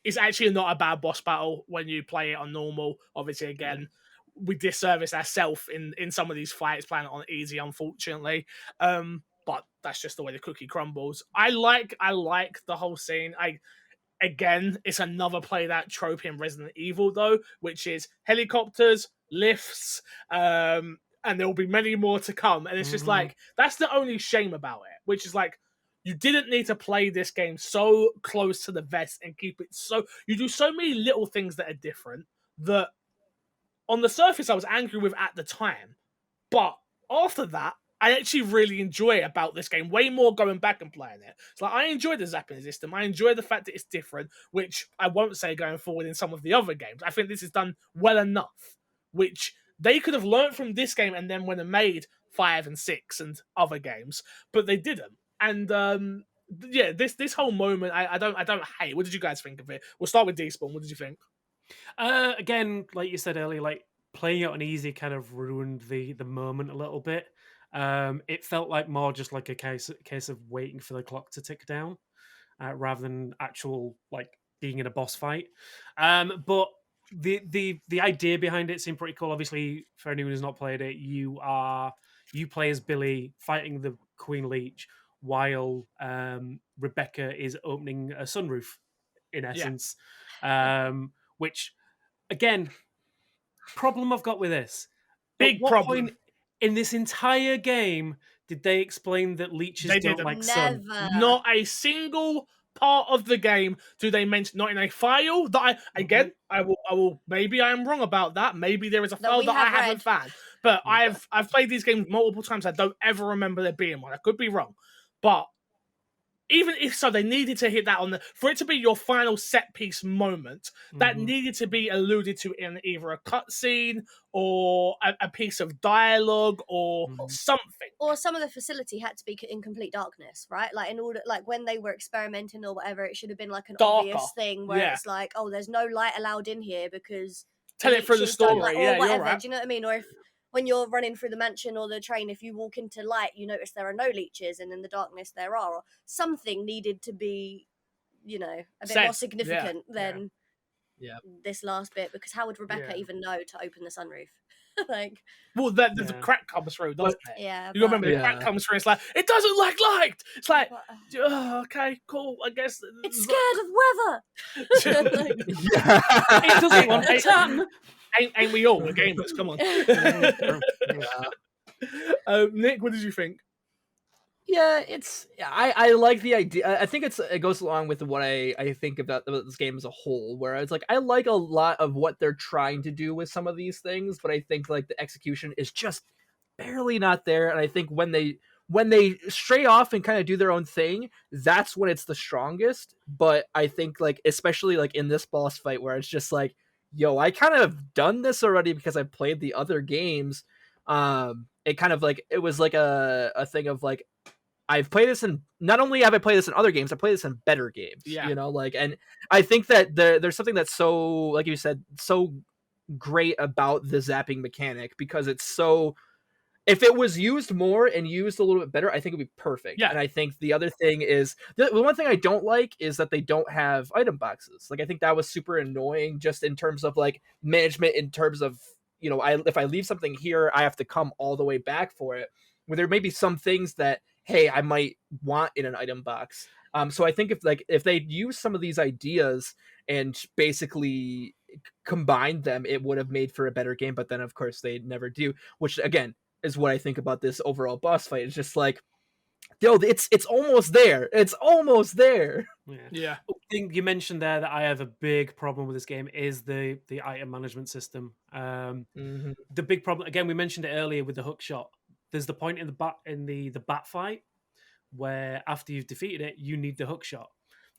A: It's actually not a bad boss battle when you play it on normal. Obviously, again, we disservice ourselves in some of these fights playing it on easy, unfortunately. But that's just the way the cookie crumbles. I like the whole scene. Again, it's another played out trope in Resident Evil, though, which is helicopters, lifts, and there will be many more to come. And it's just like, that's the only shame about it, which is like, you didn't need to play this game so close to the vest and keep it so... You do so many little things that are different that on the surface I was angry with at the time. But after that, I actually really enjoy about this game, way more going back and playing it. So I enjoy the zapping system. I enjoy the fact that it's different, which I won't say going forward in some of the other games. I think this is done well enough, which they could have learned from this game and then when they made 5 and 6 and other games, but they didn't. And yeah, this whole moment, I don't hate. What did you guys think of it? We'll start with Despawn. What did you think?
C: Again, like you said earlier, like playing it on easy kind of ruined the moment a little bit. It felt like more just like a case of waiting for the clock to tick down, rather than actual like being in a boss fight. But the idea behind it seemed pretty cool. Obviously, for anyone who's not played it, you play as Billy fighting the Queen Leech while Rebecca is opening a sunroof, in essence. Which, again, problem I've got with this.
A: Big problem.
C: Point in this entire game did they explain that leeches don't like sun?
A: Not a single part of the game do they mention? Not in a file that I will. Maybe I am wrong about that. Maybe there is a file that I haven't found. But I've played these games multiple times. I don't ever remember there being one. I could be wrong, but even if so, they needed to hit that for it to be your final set piece moment. That needed to be alluded to in either a cutscene or a piece of dialogue or something.
B: Or some of the facility had to be in complete darkness, right? Like in order, like when they were experimenting or whatever, it should have been like an obvious thing where it's like, oh, there's no light allowed in here because
A: tell it through the story,
B: or
A: whatever.
B: You're right. Do you know what I mean? Or if when you're running through the mansion or the train, if you walk into light, you notice there are no leeches, and in the darkness there are. Or something needed to be, a bit more significant than this last bit, because how would Rebecca even know to open the sunroof?
A: The crack comes through, doesn't it?
B: Yeah.
A: You remember the crack comes through, it's like, it doesn't like light! It's like, okay, cool, I guess.
B: It's scared of weather!
A: It doesn't want a ton! Ain't we all? We're gamers, come on. Nick, what did you think?
D: Yeah, I like the idea. I think it goes along with what I think about this game as a whole, where it's like I like a lot of what they're trying to do with some of these things, but I think like the execution is just barely not there. And I think when they stray off and kind of do their own thing, that's when it's the strongest. But I think like especially like in this boss fight where it's just like, yo, I kind of done this already because I played the other games. It kind of like it was like a thing of like, I've played this in, not only have I played this in other games, I played this in better games. And I think that there's something that's so, like you said, so great about the zapping mechanic, because it's so, if it was used more and used a little bit better, I think it'd be perfect. And I think the other thing is, the one thing I don't like is that they don't have item boxes. Like, I think that was super annoying just in terms of like management, in terms of, if I leave something here, I have to come all the way back for it. Where there may be some things that, hey, I might want in an item box. So I think if they use some of these ideas and basically combined them, it would have made for a better game. But then, of course, they never do, which again is what I think about this overall boss fight. It's just like, yo, it's almost there. It's almost there.
C: Yeah. I think you mentioned there that I have a big problem with this game is the item management system. The big problem, again, we mentioned it earlier with the hook shot. There's the point in the bat fight where after you've defeated it, you need the hook shot.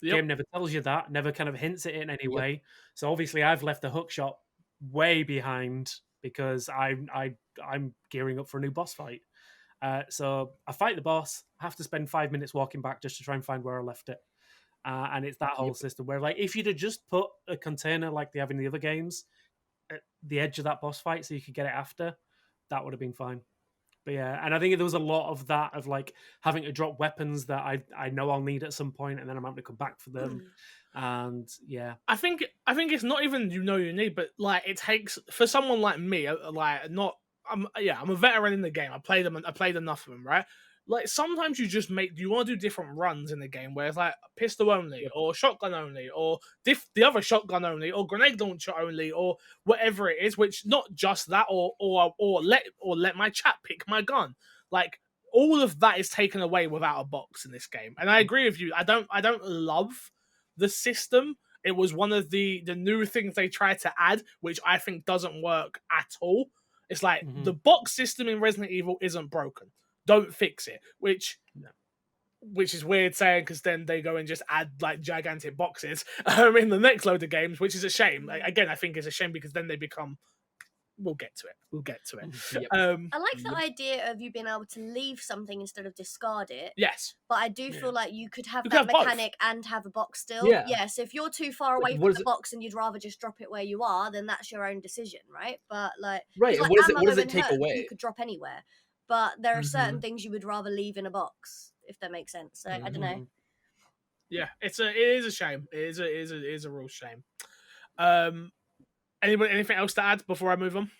C: The game never tells you that, never kind of hints at it in any way. So obviously, I've left the hook shot way behind because I'm gearing up for a new boss fight. So I fight the boss, have to spend 5 minutes walking back just to try and find where I left it. And it's that whole system where, like, if you'd have just put a container like they have in the other games at the edge of that boss fight so you could get it after, that would have been fine. But yeah, and I think there was a lot of that, of like having to drop weapons that I know I'll need at some point, and then I'm having to come back for them. And yeah,
A: I think it's not even you need, but like it takes for someone like me, I'm a veteran in the game. I played enough of them, right? Like sometimes you want to do different runs in the game where it's like pistol only or shotgun only or the other shotgun only or grenade launcher only or whatever it is, which not just that or let my chat pick my gun. Like all of that is taken away without a box in this game. And I agree with you. I don't love the system. It was one of the new things they tried to add, which I think doesn't work at all. It's like the box system in Resident Evil isn't broken. Don't fix it, which is weird saying, because then they go and just add like gigantic boxes in the next load of games, which is a shame. Like, again, I think it's a shame because then they become. We'll get to it.
B: I like the idea of you being able to leave something instead of discard it.
A: Yes,
B: but I do feel like you could have that mechanic and have a box still. Yeah. So if you're too far away from the box and you'd rather just drop it where you are, then that's your own decision, right? But like,
D: right,
B: like
D: what does it take away?
B: You could drop anywhere. But there are certain things you would rather leave in a box, if that makes sense. So I don't know.
A: Yeah, it is a shame. It is a real shame. Anything else to add before I move on?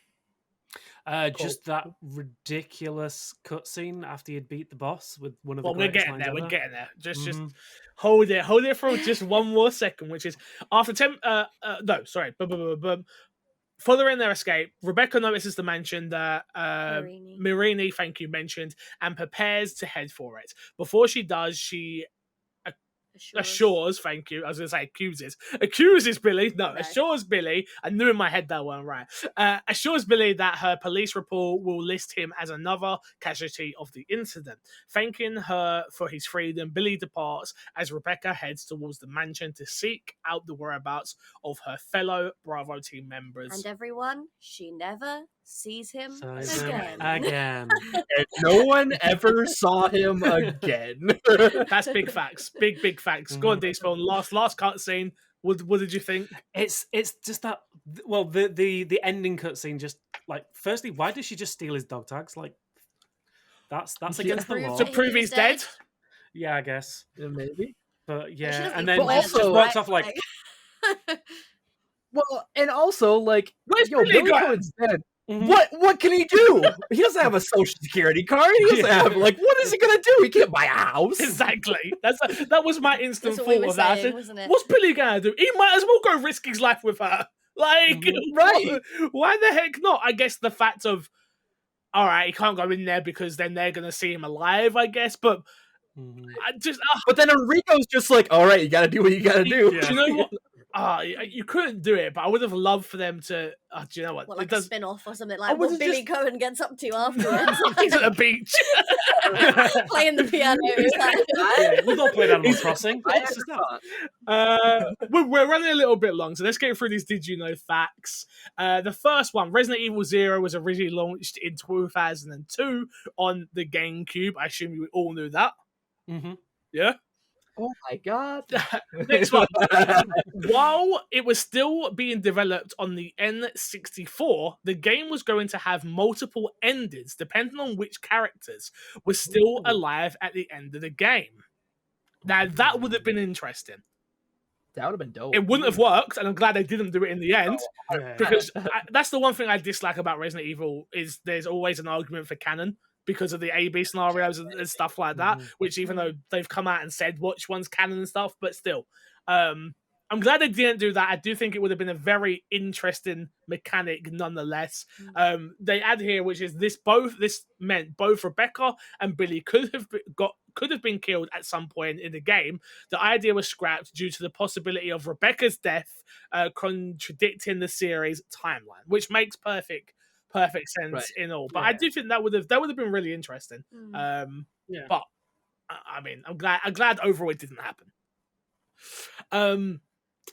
C: Just that ridiculous cutscene after you'd beat the boss with one of the.
A: Well, we're getting there. We're getting there. Just hold it for just one more second, which is after 10. Following their escape, Rebecca notices the mansion that Mirini, thank you, mentioned, and prepares to head for it. Before she does, she assures, thank you. I was going to say accuses Billy. No,
B: No.
A: assures Billy. I knew in my head that one right. Assures Billy that her police report will list him as another casualty of the incident. Thanking her for his freedom, Billy departs as Rebecca heads towards the mansion to seek out the whereabouts of her fellow Bravo team members.
B: And everyone, she never sees him
C: Size
B: again.
C: again.
D: And no one ever saw him again.
A: That's big facts. Big facts. Go on, Despawn. Last cutscene. What did you think?
C: It's just that. Well, the ending cutscene. Just like, firstly, why did she just steal his dog tags? Like, that's against the law.
A: To prove he's dead?
C: Yeah, I guess.
D: Maybe.
C: But
B: She
C: yeah,
B: doesn't
C: and
B: even
C: then
B: wear
C: just
D: them,
C: walks
B: right?
C: off like.
D: Well, and also, like,
A: Where's
D: yo,
A: Billy
D: Billy
A: Gunn?
D: Cohen's dead.
C: Mhm.
D: What can he do? He doesn't have a social security card. He doesn't have, like, what is he gonna do? He can't buy a house.
A: Exactly. That was my instant
B: That's what we
A: thought
B: were
A: of that. I
B: saying,
A: said,
B: wasn't it?
A: what's Billy gonna do? He might as well go risk his life with her. Like,
D: Right.
A: Why the heck not? I guess the fact of, all right, he can't go in there because then they're gonna see him alive. I guess, but
C: Mhm.
A: I just.
D: But then Enrico's just like, all right, you gotta do what you gotta do.
C: Yeah.
A: Do you know what? You couldn't do it, but I would have loved for them to. Do you know what?
B: What,
A: It
B: like a
A: does.
B: spin-off or something
A: I
B: like what
A: would've
B: Billy
A: just-
B: Cohen gets up to afterwards.
A: He's at the beach.
B: Playing the piano. He's like,
C: Yeah, we've all played Animal Crossing.
D: I
C: It's just that.
A: We're running a little bit long, so let's get through these Did You Know facts. The first one, Resident Evil 0 was originally launched in 2002 on the GameCube. I assume you all knew that.
C: Mhm.
A: Yeah?
D: Oh my god.
A: Next one. While it was still being developed on the N64, the game was going to have multiple endings depending on which characters were still alive at the end of the game. Now, that would have been interesting.
D: That would have been dope.
A: It wouldn't have worked, and I'm glad they didn't do it in the end.
C: Yeah.
A: Because that's the one thing I dislike about Resident Evil is there's always an argument for canon because of the A/B scenarios and stuff like that.
C: Mhm.
A: Which even though they've come out and said which one's canon and stuff, but still, I'm glad they didn't do that. I do think it would have been a very interesting mechanic nonetheless. They add here, which is this meant both Rebecca and Billy could have been killed at some point in the game. The idea was scrapped due to the possibility of Rebecca's death contradicting the series timeline, which makes perfect sense in all. But I do think that would have been really interesting.
C: Yeah.
A: But I mean, I'm glad overall it didn't happen.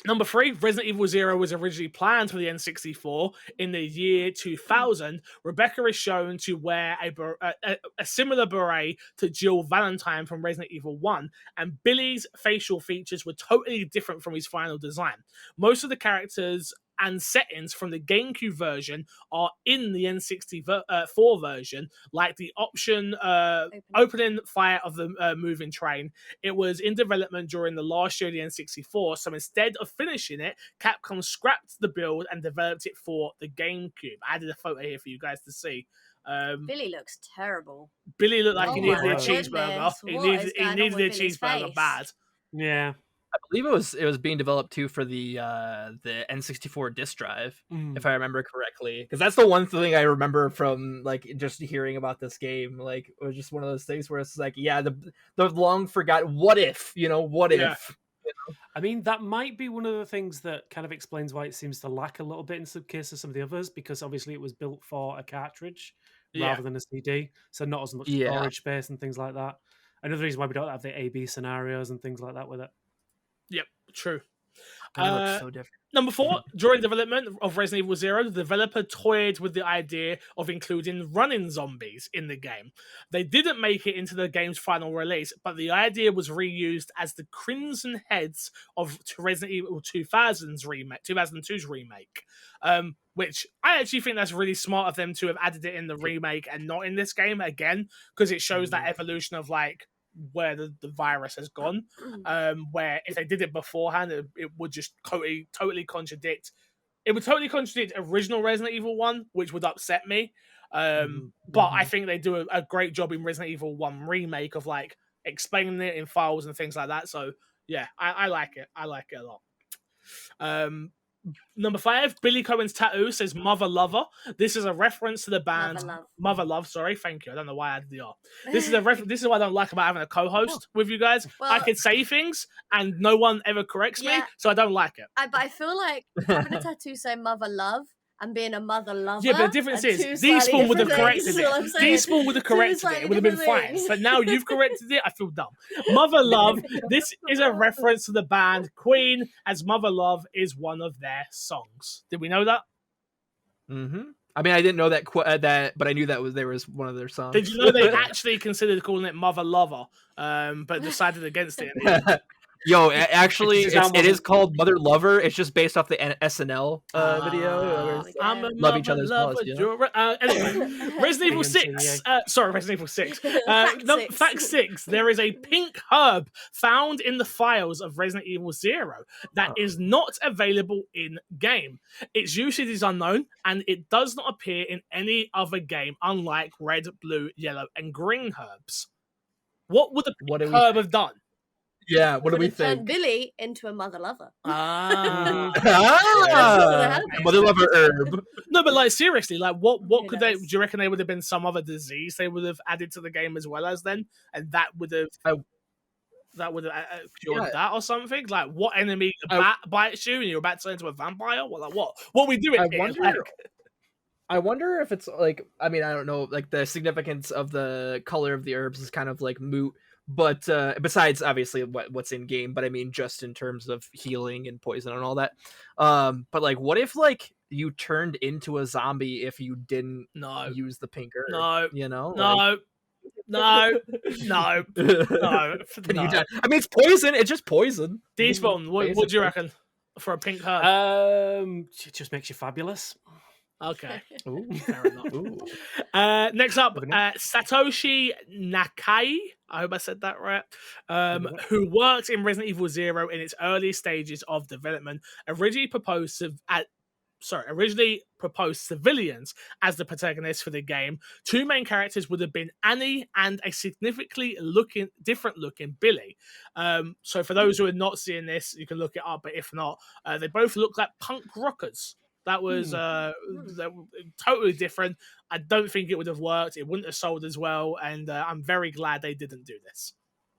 A: Number 3, Resident Evil 0 was originally planned for the N64. In the year 2000, Rebecca is shown to wear a similar beret to Jill Valentine from Resident Evil 1, and Billy's facial features were totally different from his final design. Most of the characters and settings from the GameCube version are in the N64 version, like the option opening fire of the moving train. It was in development during the last year of the N64, so instead of finishing it, Capcom scrapped the build and developed it for the GameCube. I added a photo here for you guys to see.
B: Billy looks terrible.
A: Billy looked like
B: Oh
A: he needed
C: my
A: a cheeseburger.
B: goodness,
A: He
B: what
A: needed
B: is
A: a
B: going on with Billy's
A: cheeseburger
B: face?
A: bad.
C: Yeah.
D: I believe it was being developed too for the N64 disk drive, if I remember correctly. Because that's the one thing I remember from like just hearing about this game. Like it was just one of those things where it's like, yeah, the long forgotten what if, what if.
C: I mean, that might be one of the things that kind of explains why it seems to lack a little bit in some case of some of the others, because obviously it was built for a cartridge rather than a CD, so not as much storage space and things like that. Another reason why we don't have the A/B scenarios and things like that with it.
A: Yep, true.
D: It looks so different.
A: Number 4, during development of Resident Evil 0, the developer toyed with the idea of including running zombies in the game. They didn't make it into the game's final release, but the idea was reused as the Crimson Heads of Resident Evil 2002's remake. Which I actually think that's really smart of them to have added it in the remake and not in this game again, because it shows that evolution of like where the virus has gone, where if they did it beforehand, it would just totally contradict. It would totally contradict original Resident Evil 1, which would upset me. But I think they do a great job in Resident Evil 1 remake of like explaining it in files and things like that. So yeah, I like it. I like it a lot. Number 5, Billy Cohen's tattoo says Mother Lover. This is a reference to the band Mother Love. Sorry, thank you. I don't know why I added the R. This is a this is what I don't like about having a co-host with you guys.
B: Well,
A: I can say things and no one ever corrects me, so I don't like it.
B: But I feel like having a tattoo saying Mother Love and being a mother lover.
A: Yeah, but the difference is Despawn would have corrected it. Despawn would have corrected it. It would have been fine. But now you've corrected it. I feel dumb. Mother Love. This is a reference to the band Queen, as Mother Love is one of their songs. Did we know that?
D: Mm-hmm. I mean, I didn't know that, but I knew that there was one of their songs.
A: Did you know they actually considered calling it Mother Lover, but decided against it?
D: Yo, actually, it is called Mother Lover. It's just based off the SNL video.
A: I'm a
D: love each other's
A: lover. Anyway, Resident Evil 6. Sorry, Resident Evil 6. Fact 6. There is a pink herb found in the files of Resident Evil 0 that is not available in game. Its usage is unknown, and it does not appear in any other game, unlike red, blue, yellow, and green herbs. What would the pink herb have done?
D: Yeah, what do we think?
B: Turned Billy into a mother lover.
D: Mother lover herb.
A: No, but like seriously, like what could they? Do you reckon they would have been some other disease they would have added to the game as well as then, and that would have cured that or something? Like what enemy bites you and you're about to turn into a vampire? Well, like what? What we doing?
D: I wonder if it's like, I mean, I don't know, like the significance of the color of the herbs is kind of like moot. But besides obviously what's in game, but I mean just in terms of healing and poison and all that. But like, what if like you turned into a zombie if you didn't use the pink herb?
A: No,
D: you know,
A: no.
D: I mean, it's poison. It's just poison.
A: Despawn, what do you reckon for a pink herb?
C: It just makes you fabulous.
A: Okay.
C: Ooh.
A: Fair enough. Ooh. Next up, Satoshi Nakai. I hope I said that right. Who worked in Resident Evil 0 in its early stages of development, originally proposed civilians as the protagonists for the game. Two main characters would have been Annie and a significantly different looking Billy. So for those who are not seeing this, you can look it up, but if not, they both look like punk rockers. That was totally different. I don't think it would have worked. It wouldn't have sold as well, and I'm very glad they didn't do this.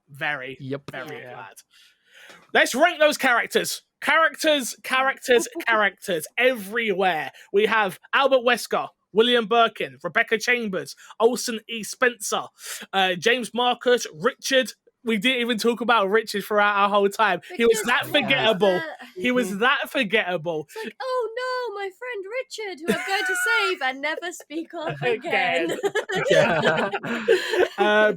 A: Very glad. Let's rank those characters. Characters everywhere. We have Albert Wesker, William Birkin, Rebecca Chambers, Olsen E. Spencer, James Marcus, Richard. We didn't even talk about Richard throughout our whole time. He was that forgettable. He was that forgettable.
B: It's like, oh no, my friend Richard, who I'm going to save and never speak of again.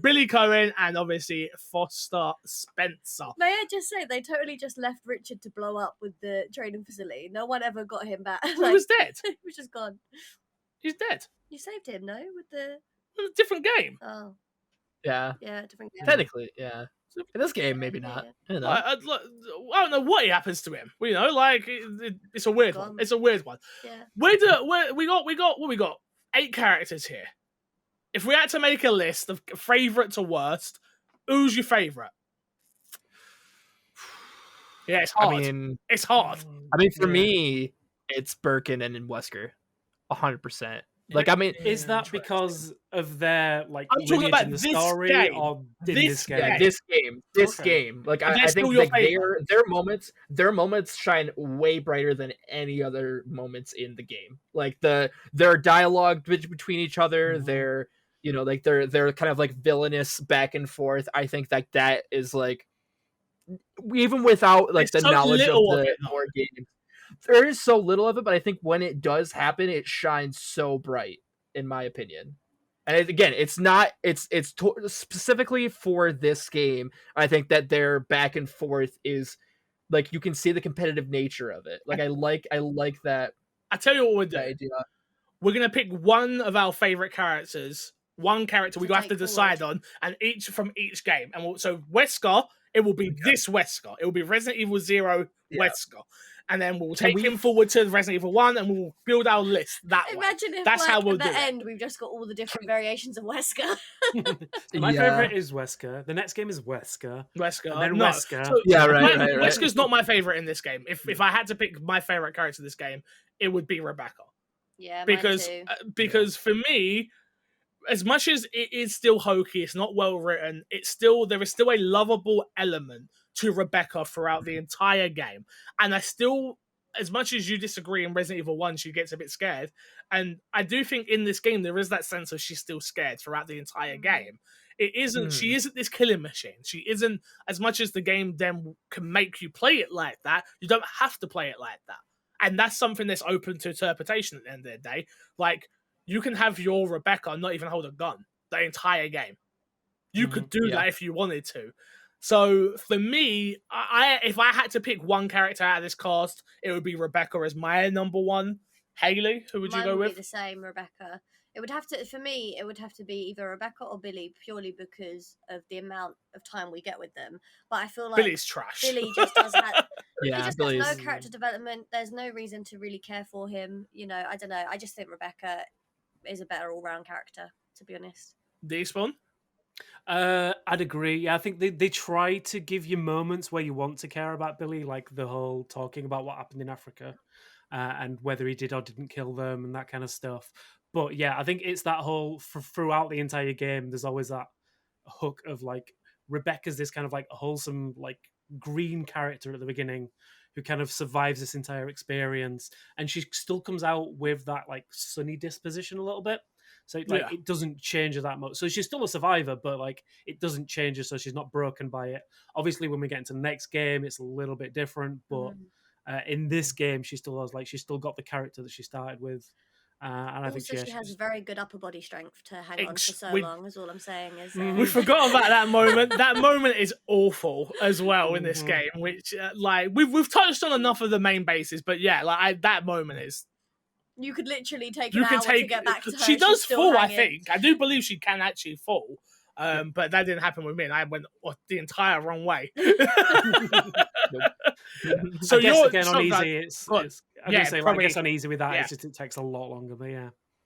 A: Billy Cohen and obviously Foster Spencer.
B: May I just say, they totally just left Richard to blow up with the training facility. No one ever got him back.
A: He was dead.
B: He was just gone.
A: He's dead.
B: You saved him, no? With the...
A: It was a different game.
B: Oh.
D: Yeah,
B: different game.
D: Technically, yeah. In this game, maybe not.
A: I don't know what happens to him. You know, like it's a weird one. It's a weird one.
B: Yeah.
A: We got 8 characters here. If we had to make a list of favorite to worst, who's your favorite? Yeah, it's hard. It's hard.
D: I mean, for me, it's Birkin and Wesker, 100%. Like, I mean,
C: is that because of their like
A: I'm talking about
C: in the
A: this
C: story
A: game.
C: or
A: this game?
D: Yeah, this game. Like, I think like their moments shine way brighter than any other moments in the game. Like their dialogue between each other, their like their kind of like villainous back and forth. I think that is like, even without like the knowledge of the more games. There is so little of it, but I think when it does happen, it shines so bright, in my opinion. And again, it's specifically for this game. I think that their back and forth is like, you can see the competitive nature of it. Like I like that.
A: I tell you what we're doing. We're gonna pick one of our favorite characters, one character we have to decide on, and each from each game. And so Wesker It will be this Wesker. It will be Resident Evil 0 Wesker. And then we'll
D: Can
A: take him forward to Resident Evil 1 and we'll build our list that way.
B: Imagine if,
A: That's
B: like,
A: how we'll
B: at the
A: do it.
B: end, we've just got all the different variations of Wesker.
C: My
D: Yeah.
C: favorite is Wesker. The next game is Wesker.
A: Wesker.
C: And then
A: No.
C: Wesker.
A: So,
D: Yeah, right.
A: Wesker's not my favorite in this game. If I had to pick my favorite character in this game, it would be Rebecca.
B: Yeah,
A: Because
B: mine too.
A: because for me, as much as it is still hokey, it's not well written, there is still a lovable element to Rebecca throughout the entire game. And I still, as much as you disagree in Resident Evil 1, she gets a bit scared. And I do think in this game there is that sense of she's still scared throughout the entire game. It isn't, she isn't this killing machine. She isn't, as much as the game then can make you play it like that, you don't have to play it like that. And that's something that's open to interpretation at the end of the day. Like, you can have your Rebecca and not even hold a gun the entire game. You could do that if you wanted to. So for me, if I had to pick one character out of this cast, it would be Rebecca as my number one. Hayley, who would you go
B: Mine would
A: with?
B: be the same, Rebecca. It would have to, for me, it would have to be either Rebecca or Billy, purely because of the amount of time we get with them. But I feel like
A: Billy's trash.
B: Billy just does have, he
D: Yeah,
B: just
D: Billy's.
B: has no character development. There's no reason to really care for him. You know, I don't know. I just think Rebecca is a better all-round character, to be honest.
A: Despawn?
C: I'd agree. Yeah, I think they try to give you moments where you want to care about Billy, like the whole talking about what happened in Africa and whether he did or didn't kill them and that kind of stuff. But yeah, I think it's that whole throughout the entire game. There's always that hook of like Rebecca's this kind of like wholesome, like green character at the beginning who kind of survives this entire experience, and she still comes out with that like sunny disposition a little bit. So like it doesn't change her that much. So she's still a survivor, but like it doesn't change her, so she's not broken by it. Obviously, when we get into the next game, it's a little bit different. But in this game, she still got the character that she started with. And I think
B: she has very good upper body strength to hang on for so long. Is all I'm saying. Is
A: we forgot about that moment. That moment is awful as well in this game. Which like we've touched on enough of the main bases, but yeah, like that moment is.
B: You could literally take an hour to get back to her.
A: She does fall, I think. I do believe she can actually fall. But that didn't happen with me, and I went the entire wrong way.
C: So you're again on easy. I guess on easy with that.
A: Yeah.
C: It takes a lot longer, but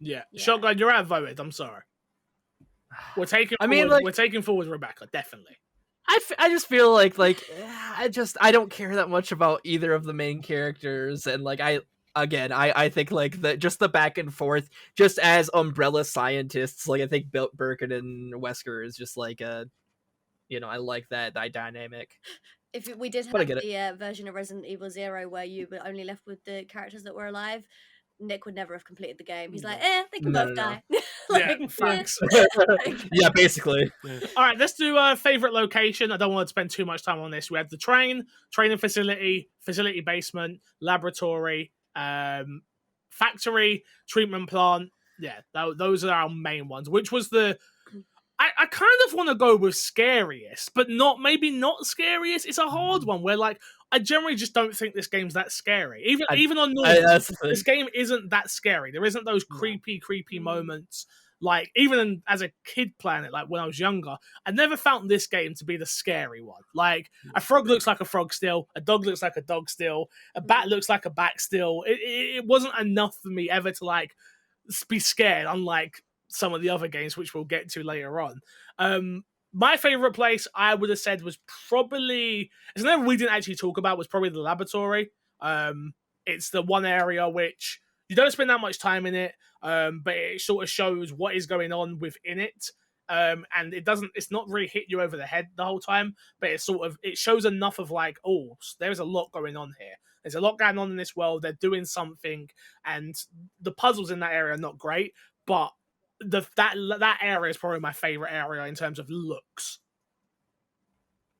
A: yeah. Shotgun, you're outvoted. I'm sorry. We're taking. We're taking forward Rebecca, definitely.
D: I just feel like I don't care that much about either of the main characters, and like I think like the back and forth, just as umbrella scientists, like I think Birkin and Wesker is just like I like that dynamic.
B: If we did have the version of Resident Evil 0 where you were only left with the characters that were alive, Nick would never have completed the game. He's like, they can both die.
A: Thanks.
D: Yeah, basically.
A: Yeah. All right, let's do a favorite location. I don't want to spend too much time on this. We have the training facility basement, laboratory, factory, treatment plant. Yeah, those are our main ones. Which was the... I kind of want to go with scariest, but maybe not scariest. It's a hard one where, like, I generally just don't think this game's that scary. Even on normal, this game isn't that scary. There isn't those creepy moments. Like, even as a kid playing it, like when I was younger, I never found this game to be the scary one. Like, a frog looks like a frog still, a dog looks like a dog still, a bat looks like a bat still. It wasn't enough for me ever to, like, be scared, unlike some of the other games, which we'll get to later on. My favorite place, I would have said, was probably... It's something we didn't actually talk about, was probably the laboratory. It's the one area which... You don't spend that much time in it, but it sort of shows what is going on within it. And it's not really hit you over the head the whole time, but it shows enough of like, oh, there's a lot going on here. There's a lot going on in this world. They're doing something, and the puzzles in that area are not great, but that area is probably my favorite area in terms of looks.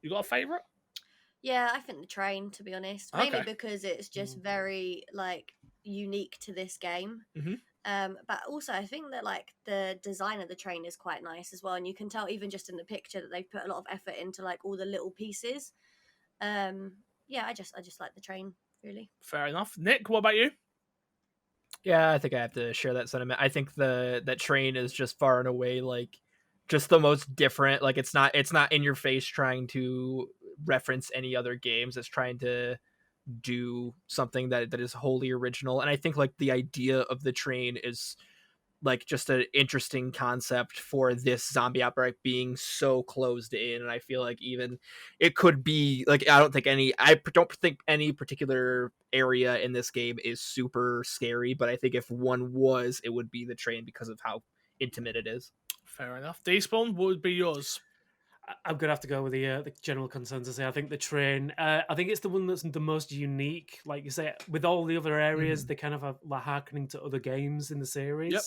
A: You got a favorite?
B: Yeah, I think the train, to be honest, mainly because it's just very like unique to this game. But also I think that like the design of the train is quite nice as well, and you can tell even just in the picture that they've put a lot of effort into like all the little pieces. I just like the train, really. Fair
A: enough. Nick, what about you?
D: Yeah, I think I have to share that sentiment. I think that train is just far and away like just the most different. Like it's not in your face trying to reference any other games as trying to do something that is wholly original. And I think like the idea of the train is like just an interesting concept for this zombie outbreak being so closed in. And I feel like even it could be like, I don't think any particular area in this game is super scary, but I think if one was, it would be the train because of how intimate it is.
A: Fair enough. Despawn, what would be yours?
C: I'm gonna have to go with the general consensus here. I think the train. I think it's the one that's the most unique. Like you say, with all the other areas, they kind of are like harkening to other games in the series.
A: Yep.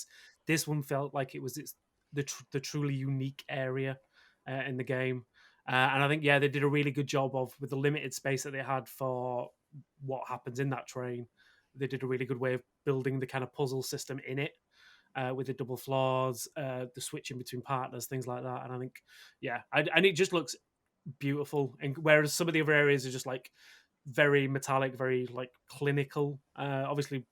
C: This one felt like it was the truly unique area in the game, and I think they did a really good job of, with the limited space that they had for what happens in that train. They did a really good way of building the kind of puzzle system in it. With the double floors, the switching between partners, things like that. And I think, and it just looks beautiful. And whereas some of the other areas are just like very metallic, very like clinical, obviously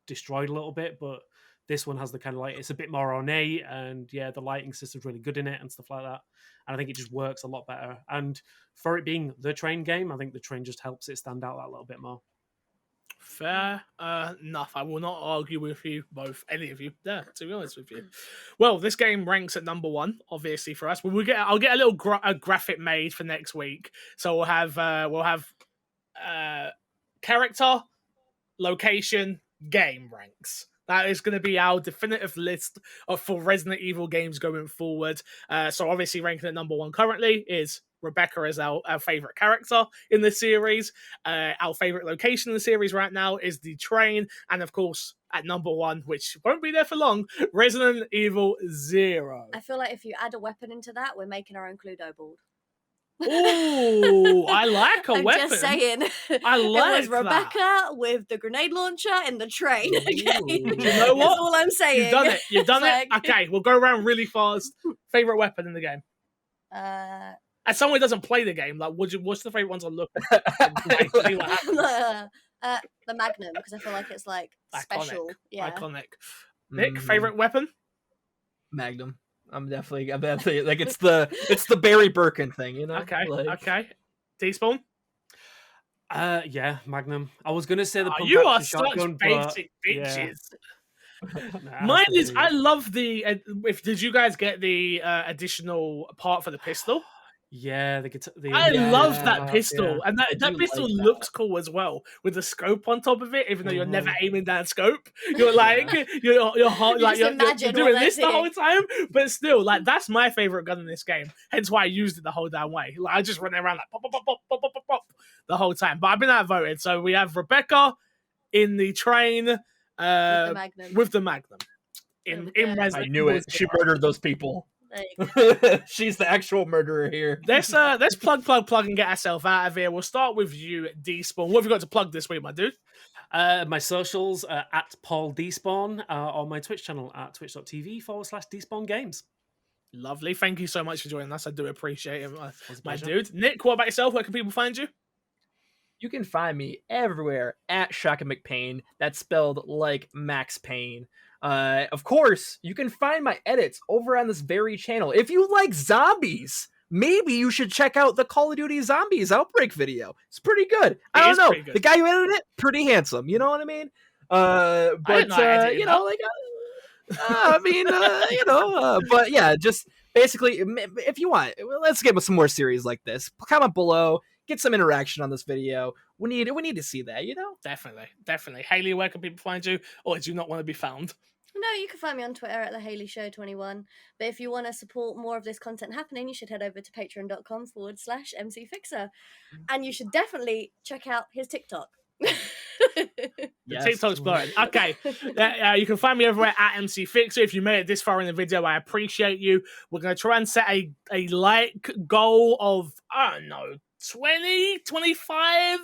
C: destroyed a little bit, but this one has the kind of like, it's a bit more ornate, and the lighting system's really good in it and stuff like that. And I think it just works a lot better. And for it being the train game, I think the train just helps it stand out that little bit more.
A: Fair enough. I will not argue with you both, any of you there, to be honest with you. Well, this game ranks at number 1, obviously, for us. But I'll get a little graphic made for next week. So we'll have character, location, game ranks. That is going to be our definitive list for Resident Evil games going forward. So obviously ranking at number 1 currently is Rebecca as our favorite character in the series. Our favorite location in the series right now is the train. And of course, at number 1, which won't be there for long, Resident Evil 0.
B: I feel like if you add a weapon into that, we're making our own Cluedo board.
A: Ooh, I like a
B: I'm
A: weapon.
B: just saying.
A: I like
B: it was Rebecca with the grenade launcher in the train. Okay?
A: You know what?
B: That's all I'm saying.
A: You've done it. You've done it.
B: Like...
A: Okay, we'll go around really fast. Favorite weapon in the game? As someone who doesn't play the game, like, what's the favorite ones I look at? See what happens.
B: The Magnum, because I feel like it's like special.
A: Iconic. Nick, favorite weapon?
D: Magnum. I'm definitely like it's the Barry Birkin thing, you know.
A: Okay,
D: like...
A: okay. Despawn.
C: Magnum. I was gonna say the pump
A: you are
C: action
A: such
C: shotgun,
A: basic bitches.
C: Nah,
A: Mine is. I love the. Did you guys get the additional part for the pistol?
C: Yeah,
A: I love that pistol, and that pistol looks cool as well with the scope on top of it. Even though you're never aiming down scope, you're like you're doing this the whole time. But still, like that's my favorite gun in this game. Hence why I used it the whole damn way. Like I just run around like pop, pop, pop, pop, pop, pop, pop, pop the whole time. But I've been outvoted, so we have Rebecca in the train with the Magnum. In Resident
D: I knew it. She murdered those people. She's the actual murderer here.
A: Let's plug and get ourselves out of here. We'll start with you, Despawn. What have you got to plug this week, my dude?
C: My socials at Paul Despawn, on my Twitch channel at twitch.tv/Despawn Games.
A: Lovely. Thank you so much for joining us. I do appreciate it, my dude. Nick, what about yourself? Where can people find you?
D: You can find me everywhere at Shotgunmcpayne. That's spelled like Max Payne. Of course, you can find my edits over on this very channel. If you like zombies, maybe you should check out the Call of Duty Zombies Outbreak video. It's pretty good. I don't know. The guy who edited it, pretty handsome. You know what I mean? But yeah, just basically, if you want, let's get some more series like this. Comment below. Get some interaction on this video. We need to see that, you know?
A: Definitely. Hayley, where can people find you? Or do you not want to be found?
B: No, you can find me on Twitter at TheHayleyShow21. But if you want to support more of this content happening, you should head over to patreon.com/MCFixer. And you should definitely check out his TikTok.
A: Yes. TikTok's blowing. Okay. You can find me everywhere at MC Fixer. If you made it this far in the video, I appreciate you. We're going to try and set a like goal of, I don't know, 20, 25.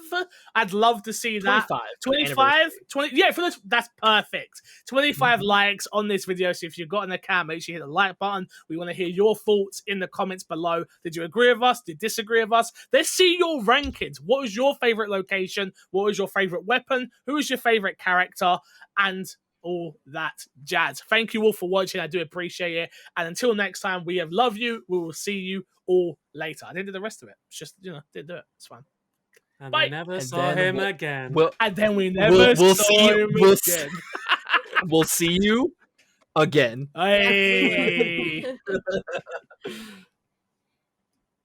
A: I'd love to see that. 25, 20. Yeah, that's perfect. 25 likes on this video. So if you've got an account, make sure you hit the like button. We want to hear your thoughts in the comments below. Did you agree with us? Did you disagree with us? Let's see your rankings. What was your favorite location? What was your favorite weapon? Who was your favorite character? And all that jazz. Thank you all for watching. I do appreciate it. And until next time, we have love you. We will see you all later. I didn't do the rest of it. It's just, didn't do it. It's fine.
C: And
A: Bye.
C: I never
D: And
C: saw
D: then
C: him again.
A: And then we never
D: we'll
A: saw
D: see you-
A: him
D: we'll
A: again.
D: We'll see you again.
A: Hey.